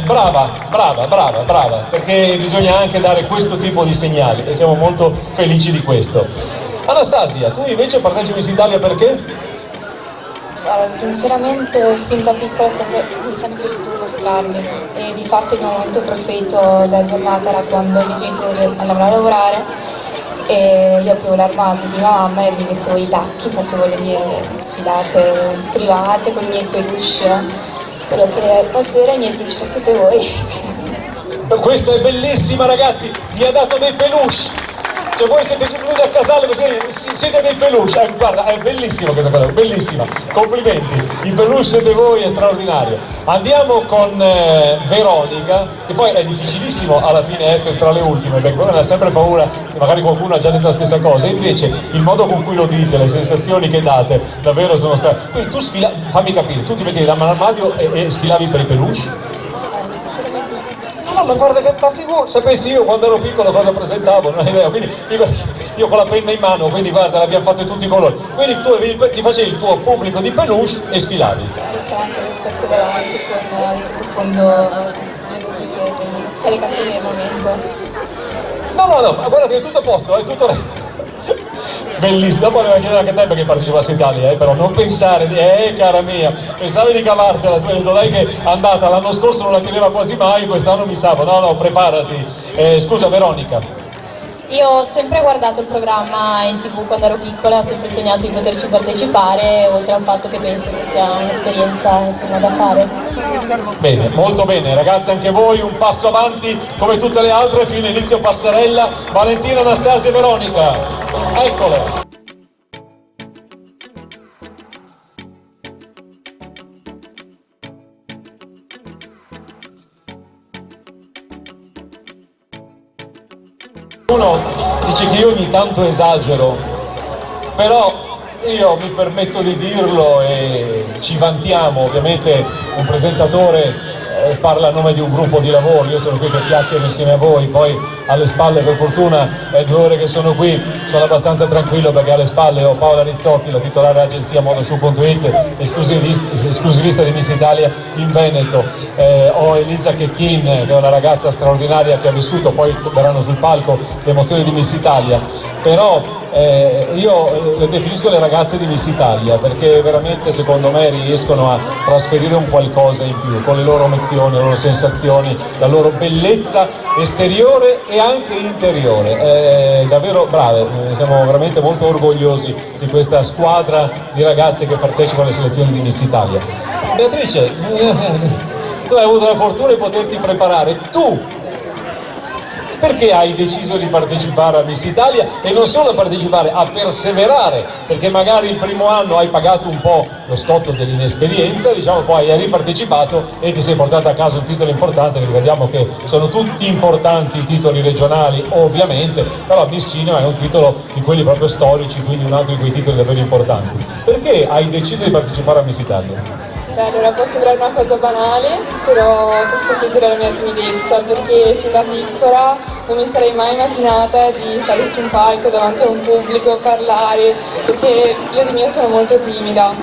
brava, perché bisogna anche dare questo tipo di segnali e siamo molto felici di questo. Anastasia, tu invece partecipi a Miss Italia perché? Allora, sinceramente fin da piccola mi è sempre piaciuto mostrarmi e di fatto il mio momento preferito della giornata era quando i miei genitori andavano a lavorare e io aprivo l'armadio di mia mamma e mi mettevo i tacchi, facevo le mie sfilate private con i miei peluche. Solo che stasera i miei peluche siete voi. Questa è bellissima, ragazzi, vi ha dato dei peluche. Cioè voi siete venuti a casale, siete dei peluche. Guarda, è bellissima questa cosa, bellissima. Complimenti, i peluche siete voi, è straordinario. Andiamo con Veronica, che poi è difficilissimo alla fine essere tra le ultime, perché uno ha sempre paura che magari qualcuno ha già detto la stessa cosa. Invece il modo con cui lo dite, le sensazioni che date, davvero sono state. Quindi tu fammi capire, tu ti mettevi da mano all'armadio e sfilavi per i peluche? No, ma guarda che sapessi io quando ero piccolo cosa presentavo, non ho idea, quindi io con la penna in mano, quindi guarda, l'abbiamo fatto tutti i colori. Quindi tu ti facevi il tuo pubblico di peluche e sfilavi. C'era anche lo specchio davanti con di sottofondo le musiche, cioè le canzoni del momento. No, guarda che è tutto a posto, è tutto. Bellissimo, dopo aveva chiesto anche a te perché partecipassi in Italia, però non pensare di, cara mia, pensavi di cavartela, tu hai detto dai che è andata, l'anno scorso non la chiedeva quasi mai, quest'anno mi sa, no, preparati. Scusa Veronica. Io ho sempre guardato il programma in TV quando ero piccola, ho sempre sognato di poterci partecipare, oltre al fatto che penso che sia un'esperienza insomma da fare. Bene, molto bene, ragazzi, anche voi un passo avanti come tutte le altre, fino inizio passerella, Valentina, Anastasia e Veronica. Eccole! Uno dice che io ogni tanto esagero, però io mi permetto di dirlo e ci vantiamo, ovviamente un presentatore parla a nome di un gruppo di lavoro, io sono qui che chiacchiero insieme a voi, poi alle spalle per fortuna è 2 ore che sono qui, sono abbastanza tranquillo perché alle spalle ho Paola Rizzotti, la titolare dell'agenzia Modoshow.it, esclusivista di Miss Italia in Veneto, ho Elisa Checchin che è una ragazza straordinaria che ha vissuto, poi verranno sul palco le emozioni di Miss Italia, però io le definisco le ragazze di Miss Italia perché veramente secondo me riescono a trasferire un qualcosa in più con le loro emozioni, le loro sensazioni, la loro bellezza esteriore e anche interiore. Davvero brave, siamo veramente molto orgogliosi di questa squadra di ragazze che partecipano alle selezioni di Miss Italia. Beatrice, tu hai avuto la fortuna di poterti preparare, tu perché hai deciso di partecipare a Miss Italia e non solo a partecipare, a perseverare, perché magari il primo anno hai pagato un po' lo scotto dell'inesperienza, diciamo, poi hai ripartecipato e ti sei portato a casa un titolo importante, ricordiamo che sono tutti importanti i titoli regionali ovviamente, però Miss Cinema è un titolo di quelli proprio storici, quindi un altro di quei titoli davvero importanti. Perché hai deciso di partecipare a Miss Italia? Allora può sembrare una cosa banale, però per sconfiggere la mia timidezza, perché fin da piccola non mi sarei mai immaginata di stare su un palco davanti a un pubblico a parlare, perché io di mio sono molto timida.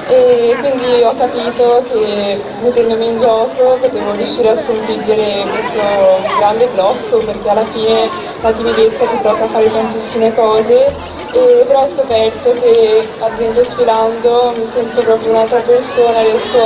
e quindi ho capito che mettendomi in gioco potevo riuscire a sconfiggere questo grande blocco, perché alla fine la timidezza ti blocca a fare tantissime cose, e però ho scoperto che ad esempio sfilando mi sento proprio un'altra persona, riesco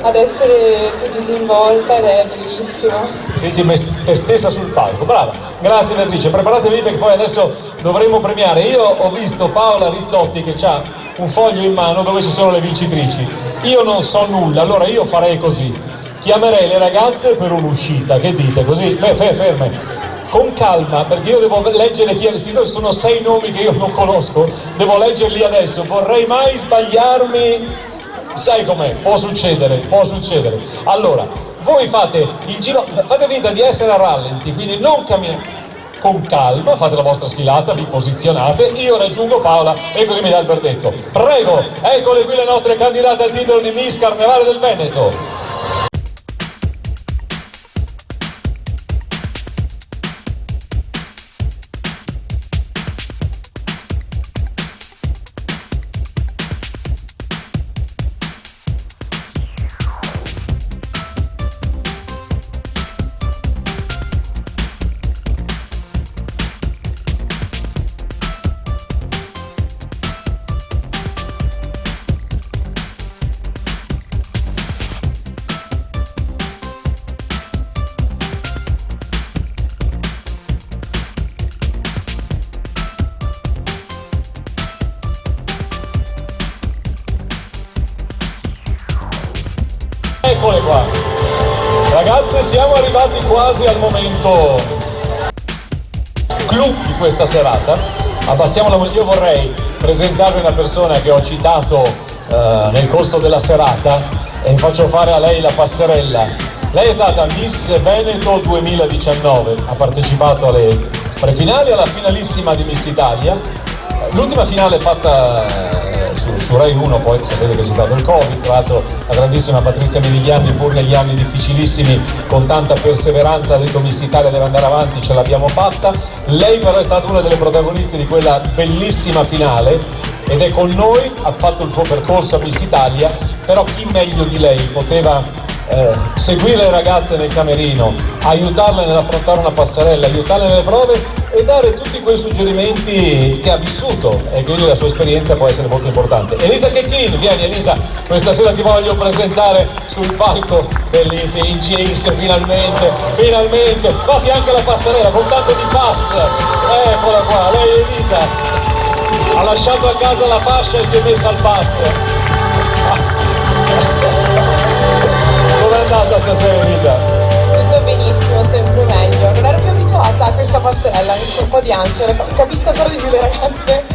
ad essere più disinvolta ed è bellissimo. Senti te stessa sul palco, brava, grazie Beatrice, preparatevi perché poi adesso dovremo premiare. Io ho visto Paola Rizzotti che ha un foglio in mano dove ci sono le vincitrici, io non so nulla, allora io farei così, chiamerei le ragazze per un'uscita, che dite così? Ferme, con calma, perché io devo leggere siccome sono 6 nomi che io non conosco, devo leggerli adesso, vorrei mai sbagliarmi. Sai com'è? Può succedere. Allora, voi fate il giro, fate finta di essere a rallenti, quindi non camminate, con calma, fate la vostra sfilata, vi posizionate, io raggiungo Paola e così mi dà il verdetto. Prego, eccole qui le nostre candidate al titolo di Miss Carnevale del Veneto. Eccole qua, ragazze, siamo arrivati quasi al momento clou di questa serata. Abbassiamo la io vorrei presentarvi una persona che ho citato nel corso della serata e faccio fare a lei la passerella. Lei è stata Miss Veneto 2019, ha partecipato alle prefinali e alla finalissima di Miss Italia. L'ultima finale fatta su Rai 1, poi sapete che c'è stato il Covid, tra l'altro la grandissima Patrizia Mirigliani, pur negli anni difficilissimi, con tanta perseveranza ha detto Miss Italia deve andare avanti, ce l'abbiamo fatta. Lei però è stata una delle protagoniste di quella bellissima finale ed è con noi, ha fatto il suo percorso a Miss Italia, però chi meglio di lei poteva seguire le ragazze nel camerino, aiutarle nell'affrontare una passerella, aiutarle nelle prove e dare tutti quei suggerimenti che ha vissuto, e quindi la sua esperienza può essere molto importante. Elisa Checchin, vieni Elisa, questa sera ti voglio presentare sul palco dell'Easy in GX, finalmente, fatti anche la passerella con tanto di pass, eccola qua, lei Elisa ha lasciato a casa la fascia e si è messa al pass. Com'è andata stasera Elisa? Tutto benissimo, sempre meglio. Non ero più abituata a questa passerella, mi fa un po' di ansia. Capisco ancora di più le ragazze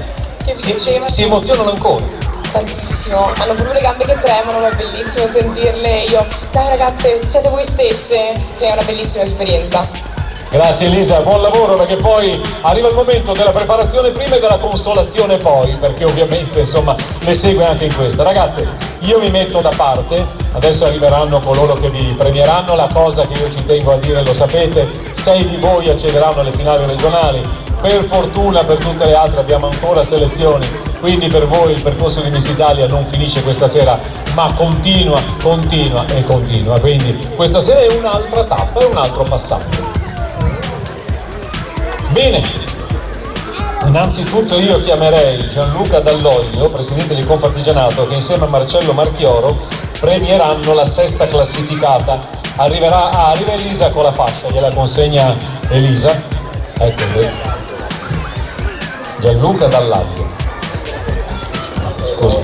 che mi dicevano. Si emozionano ancora? Tantissimo, hanno proprio le gambe che tremano, ma è bellissimo sentirle. Io, dai ragazze, siete voi stesse, che è una bellissima esperienza. Grazie Elisa, buon lavoro, perché poi arriva il momento della preparazione prima e della consolazione poi, perché ovviamente insomma le segue anche in questa. Ragazze, io mi metto da parte, adesso arriveranno coloro che vi premieranno. La cosa che io ci tengo a dire, lo sapete, 6 di voi accederanno alle finali regionali, per fortuna per tutte le altre abbiamo ancora selezioni, quindi per voi il percorso di Miss Italia non finisce questa sera, ma continua, quindi questa sera è un'altra tappa, è un altro passaggio. Bene, innanzitutto io chiamerei Gianluca Dall'Oglio, presidente di Confartigianato, che insieme a Marcello Marchioro premieranno la 6ª classificata. Arriva Elisa con la fascia, gliela consegna Elisa. Ecco qui. Gianluca Dall'Oglio. Scusa.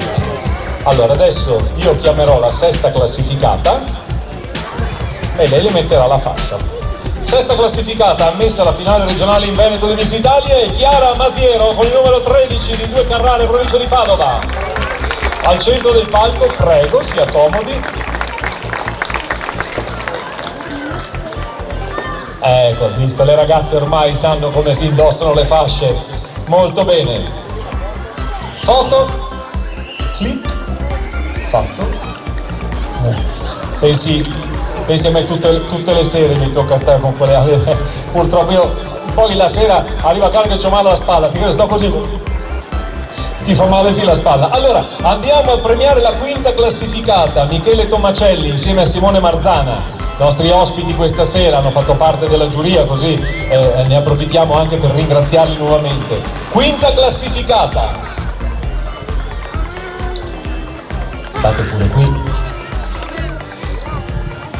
Allora adesso io chiamerò la 6ª classificata e lei le metterà la fascia. 6ª classificata, ammessa alla finale regionale in Veneto di Miss Italia, è Chiara Masiero con il numero 13 di Due Carrare, provincia di Padova. Al centro del palco, prego, si accomodi. Ecco, visto, le ragazze ormai sanno come si indossano le fasce. Molto bene. Foto. Clic. Fatto. Pensi a me tutte le sere mi tocca stare con quelle purtroppo io poi la sera arriva a casa che c'ho male alla spalla, ti sto così Ti fa male sì la spalla. Allora, andiamo a premiare la quinta classificata, Michele Tomacelli insieme a Simone Marzana. I nostri ospiti questa sera hanno fatto parte della giuria, così ne approfittiamo anche per ringraziarli nuovamente. Quinta classificata. State pure qui.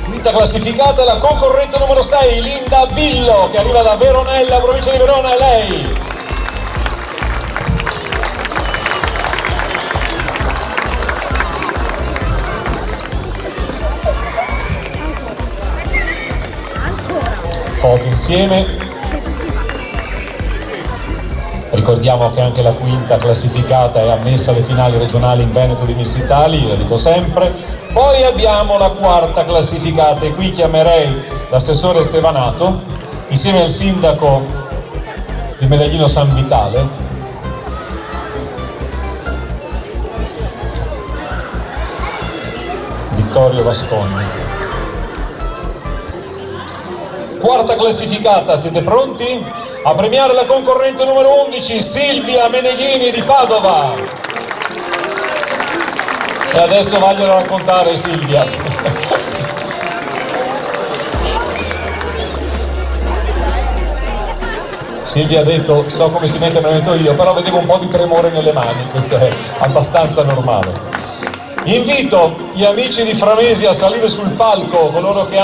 Quinta classificata è la concorrente numero 6, Linda Billo, che arriva da Veronella, provincia di Verona, è lei. Foto insieme. Ricordiamo che anche la quinta classificata è ammessa alle finali regionali in Veneto di Miss Italia, lo dico sempre. Poi abbiamo la quarta classificata e qui chiamerei l'assessore Stevanato insieme al sindaco di Medaglino San Vitale. Vittorio Vasconi. Quarta classificata, siete pronti? A premiare la concorrente numero 11, Silvia Meneghini di Padova. E adesso vaglielo raccontare, Silvia. Silvia ha detto, so come si mette, me lo metto io, però vedevo un po' di tremore nelle mani, questo è abbastanza normale. Invito gli amici di Framesi a salire sul palco, coloro che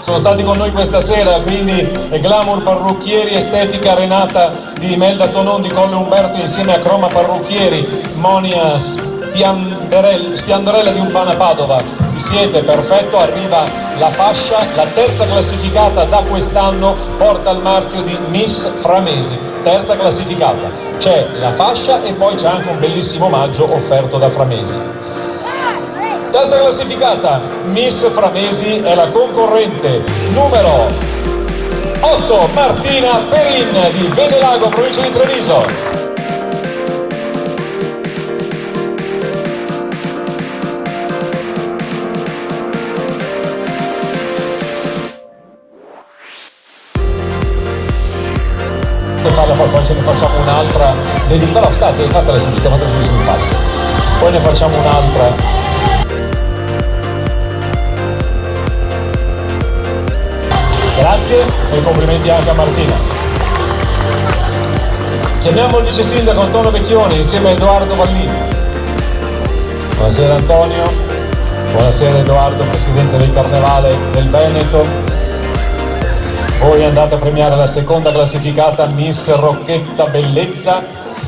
sono stati con noi questa sera, quindi Glamour Parrucchieri Estetica Renata di Melda Tonon di Colle Umberto insieme a Croma Parrucchieri, Monia Spiandorella di Urbana Padova. Ci siete? Perfetto, arriva la fascia, la terza classificata da quest'anno porta il marchio di Miss Framesi, terza classificata. C'è la fascia e poi c'è anche un bellissimo omaggio offerto da Framesi. Terza classificata, Miss Framesi è la concorrente numero 8, Martina Perin di Vedelago, provincia di Treviso. Poi ce ne facciamo un'altra, però state, fatela subito, fatela subito sul palco. Poi ne facciamo un'altra. Grazie e complimenti anche a Martina. Chiamiamo il vice sindaco Antonio Vecchioni insieme a Edoardo Vallini. Buonasera Antonio, buonasera Edoardo, presidente del Carnevale del Veneto. Voi andate a premiare la seconda classificata Miss Rocchetta Bellezza,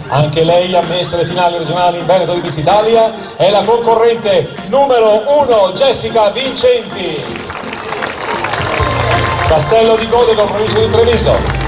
anche lei ammessa alle finali regionali in Veneto di Miss Italia, è la concorrente numero 1 Jessica Vincenti. Castello di Codego, provincia di Treviso.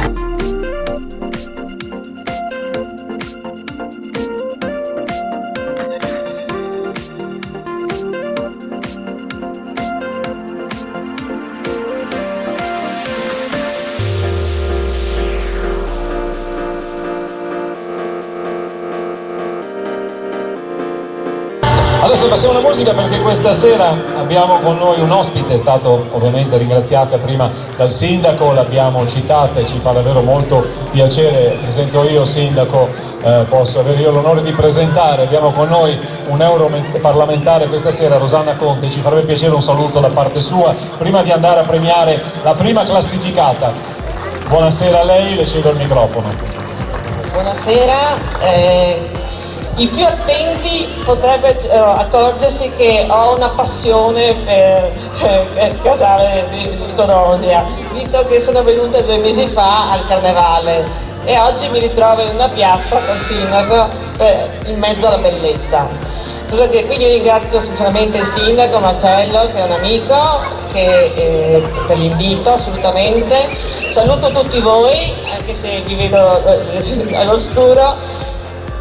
Adesso passiamo alla musica perché questa sera abbiamo con noi un ospite, è stato ovviamente ringraziata prima dal sindaco, l'abbiamo citata e ci fa davvero molto piacere. Presento io sindaco, posso avere io l'onore di presentare, abbiamo con noi un europarlamentare questa sera, Rosanna Conte, ci farebbe piacere un saluto da parte sua prima di andare a premiare la prima classificata. Buonasera a lei, le cedo il microfono. Buonasera. I più attenti potrebbero accorgersi che ho una passione per casare di Scorosia, visto che sono venuta 2 mesi fa al Carnevale e oggi mi ritrovo in una piazza col sindaco in mezzo alla bellezza. Quindi ringrazio sinceramente il sindaco Marcello, che è un amico, per l'invito assolutamente. Saluto tutti voi, anche se vi vedo all'oscuro.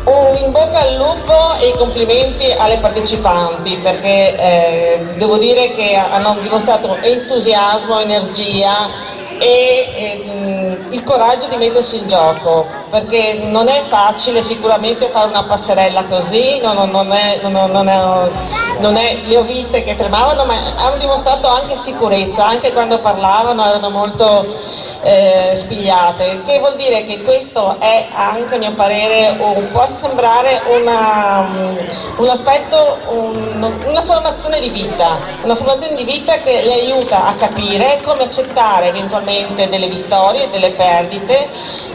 Un in bocca al lupo e i complimenti alle partecipanti, perché devo dire che hanno dimostrato entusiasmo, energia e il coraggio di mettersi in gioco, perché non è facile sicuramente fare una passerella così, le ho viste che tremavano, ma hanno dimostrato anche sicurezza, anche quando parlavano erano molto spigliate, che vuol dire che questo è anche, a mio parere, può sembrare un aspetto, una formazione di vita che le aiuta a capire come accettare eventualmente delle vittorie, delle perdite,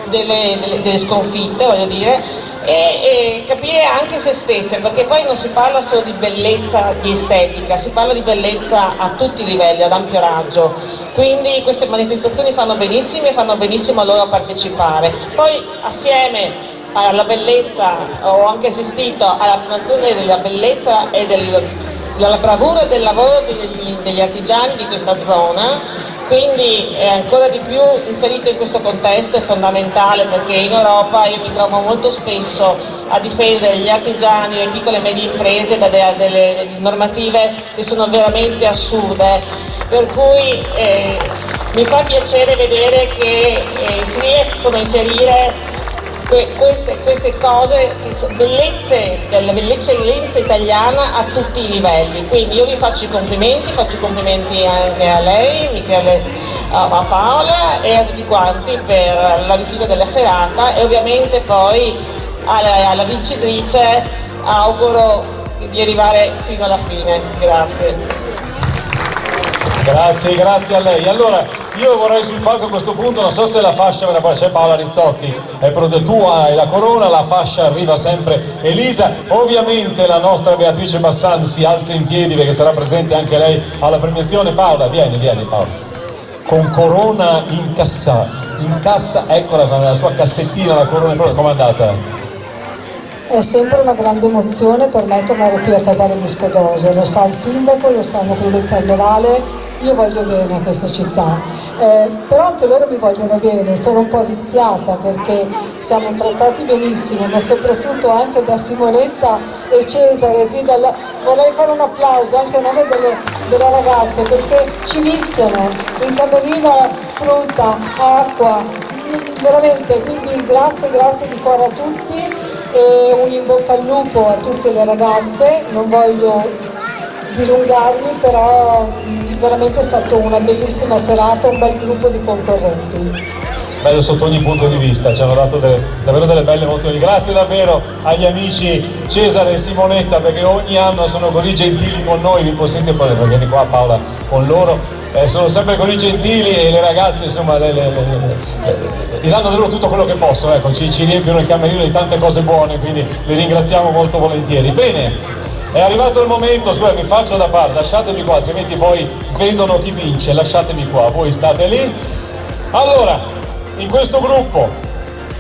delle sconfitte, voglio dire, e capire anche se stesse, perché poi non si parla solo di bellezza, di estetica, si parla di bellezza a tutti i livelli, ad ampio raggio. Quindi queste manifestazioni fanno benissimo a loro a partecipare. Poi assieme alla bellezza ho anche assistito alla promozione della bellezza e della bravura e del lavoro degli artigiani di questa zona. Quindi è ancora di più inserito in questo contesto, è fondamentale, perché in Europa io mi trovo molto spesso a difendere gli artigiani, le piccole e medie imprese da delle normative che sono veramente assurde, per cui mi fa piacere vedere che si riescono a inserire queste cose, che sono bellezze della bellezza italiana a tutti i livelli. Quindi io vi faccio i complimenti anche a lei, Michele, a Paola e a tutti quanti per la riuscita della serata, e ovviamente poi alla vincitrice auguro di arrivare fino alla fine. Grazie a lei. Allora, io vorrei sul palco a questo punto, non so se la fascia, c'è Paola Rizzotti, tu hai la corona, la fascia arriva sempre Elisa, ovviamente la nostra Beatrice Bassan si alza in piedi perché sarà presente anche lei alla premiazione. Paola, vieni Paola, con corona in cassa, eccola la sua cassettina, la corona, com'è andata? È sempre una grande emozione per me tornare qui a Casale di Scodose, lo sa il sindaco, lo sanno quelli del Carnevale, io voglio bene a questa città, però anche loro mi vogliono bene, sono un po' viziata perché siamo trattati benissimo, ma soprattutto anche da Simonetta e Cesare, vorrei fare un applauso anche a nome delle ragazze perché ci viziano, in camerino frutta, acqua, veramente, quindi grazie di cuore a tutti. E un in bocca al lupo a tutte le ragazze, non voglio dilungarmi, però veramente è stata una bellissima serata, un bel gruppo di concorrenti. Bello sotto ogni punto di vista, ci hanno dato davvero delle belle emozioni. Grazie davvero agli amici Cesare e Simonetta, perché ogni anno sono così gentili con noi, vi consente poi, vieni qua Paola con loro. Sono sempre così gentili e le ragazze insomma gli danno loro tutto quello che possono, ecco, ci riempiono il camerino di tante cose buone, quindi li ringraziamo molto volentieri. Bene, è arrivato il momento, scusa mi faccio da parte, lasciatemi qua, altrimenti poi vedono chi vince, lasciatemi qua, voi state lì. Allora, in questo gruppo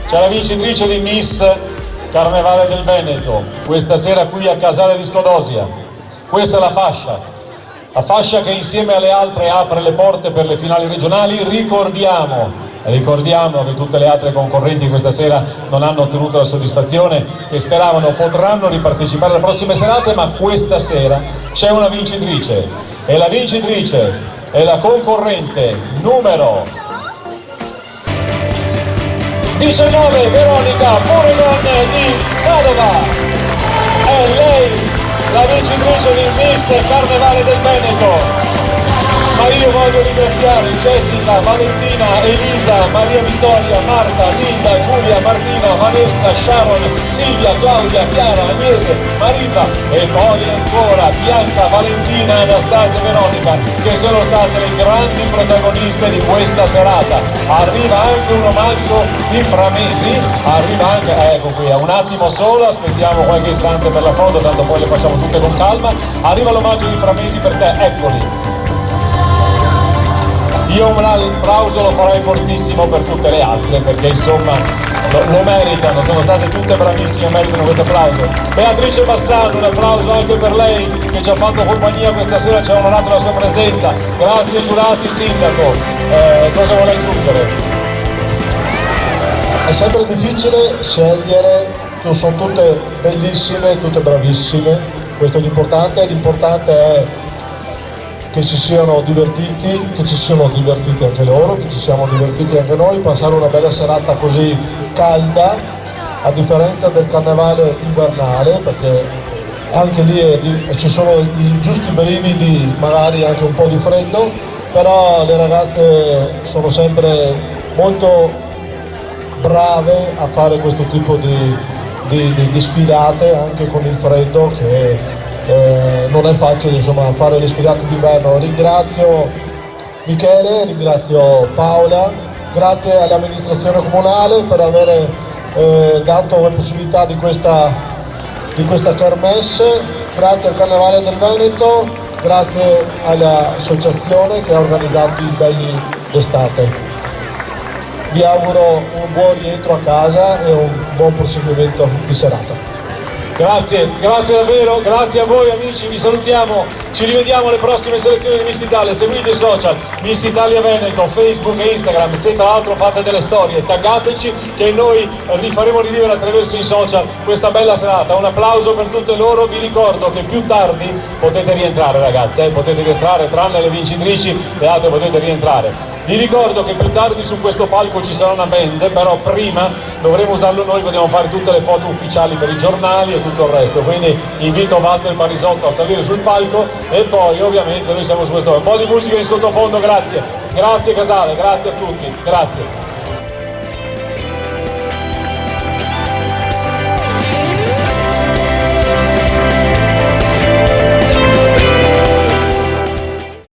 c'è la vincitrice di Miss Carnevale del Veneto, questa sera qui a Casale di Scodosia. Questa è la fascia che insieme alle altre apre le porte per le finali regionali. Ricordiamo che tutte le altre concorrenti questa sera non hanno ottenuto la soddisfazione che speravano, potranno ripartecipare alle prossime serate, ma questa sera c'è una vincitrice e la vincitrice è la concorrente numero 19, Veronica Furigon di Padova. È lei la vincitrice di Miss Carnevale del Veneto. Ma io voglio ringraziare Jessica, Valentina, Elisa, Maria Vittoria, Marta, Linda, Giulia, Martina, Vanessa, Sharon, Silvia, Claudia, Chiara, Agnese, Marisa e poi ancora Bianca, Valentina, Anastasia e Veronica, che sono state le grandi protagoniste di questa serata. Arriva anche un omaggio di Framesi, arriva anche, ecco qui, un attimo solo, aspettiamo qualche istante per la foto, tanto poi le facciamo tutte con calma. Arriva l'omaggio di Framesi per te, eccoli. Io un applauso lo farei fortissimo per tutte le altre, perché insomma lo meritano, sono state tutte bravissime, meritano questo applauso. Beatrice Bassano, un applauso anche per lei che ci ha fatto compagnia questa sera, ci ha onorato la sua presenza. Grazie giurati, sindaco. Cosa vuole aggiungere? È sempre difficile scegliere, sono tutte bellissime, tutte bravissime, questo è l'importante è che ci siano divertiti, che ci siano divertiti anche loro, che ci siamo divertiti anche noi, passare una bella serata così calda, a differenza del carnevale invernale, perché anche lì ci sono i giusti brividi, magari anche un po' di freddo, però le ragazze sono sempre molto brave a fare questo tipo di sfilate anche con il freddo, che non è facile insomma fare le sfilate d'inverno. Ringrazio Michele, ringrazio Paola, grazie all'amministrazione comunale per aver dato la possibilità di questa kermesse, grazie al Carnevale del Veneto, grazie all'associazione che ha organizzato i belli d'estate. Vi auguro un buon rientro a casa e un buon proseguimento di serata. Grazie davvero, grazie a voi amici, vi salutiamo, ci rivediamo alle prossime selezioni di Miss Italia, seguite i social, Miss Italia Veneto, Facebook e Instagram, se tra l'altro fate delle storie, taggateci che noi rifaremo rivivere attraverso i social questa bella serata. Un applauso per tutte loro, vi ricordo che più tardi potete rientrare ragazze, potete rientrare tranne le vincitrici, le altre potete rientrare. Vi ricordo che più tardi su questo palco ci sarà una band, però prima dovremo usarlo noi, dobbiamo fare tutte le foto ufficiali per i giornali e tutto il resto, quindi invito Walter Parisotto a salire sul palco e poi ovviamente noi siamo su questo. Un po' di musica in sottofondo, grazie. Grazie Casale, grazie a tutti, grazie.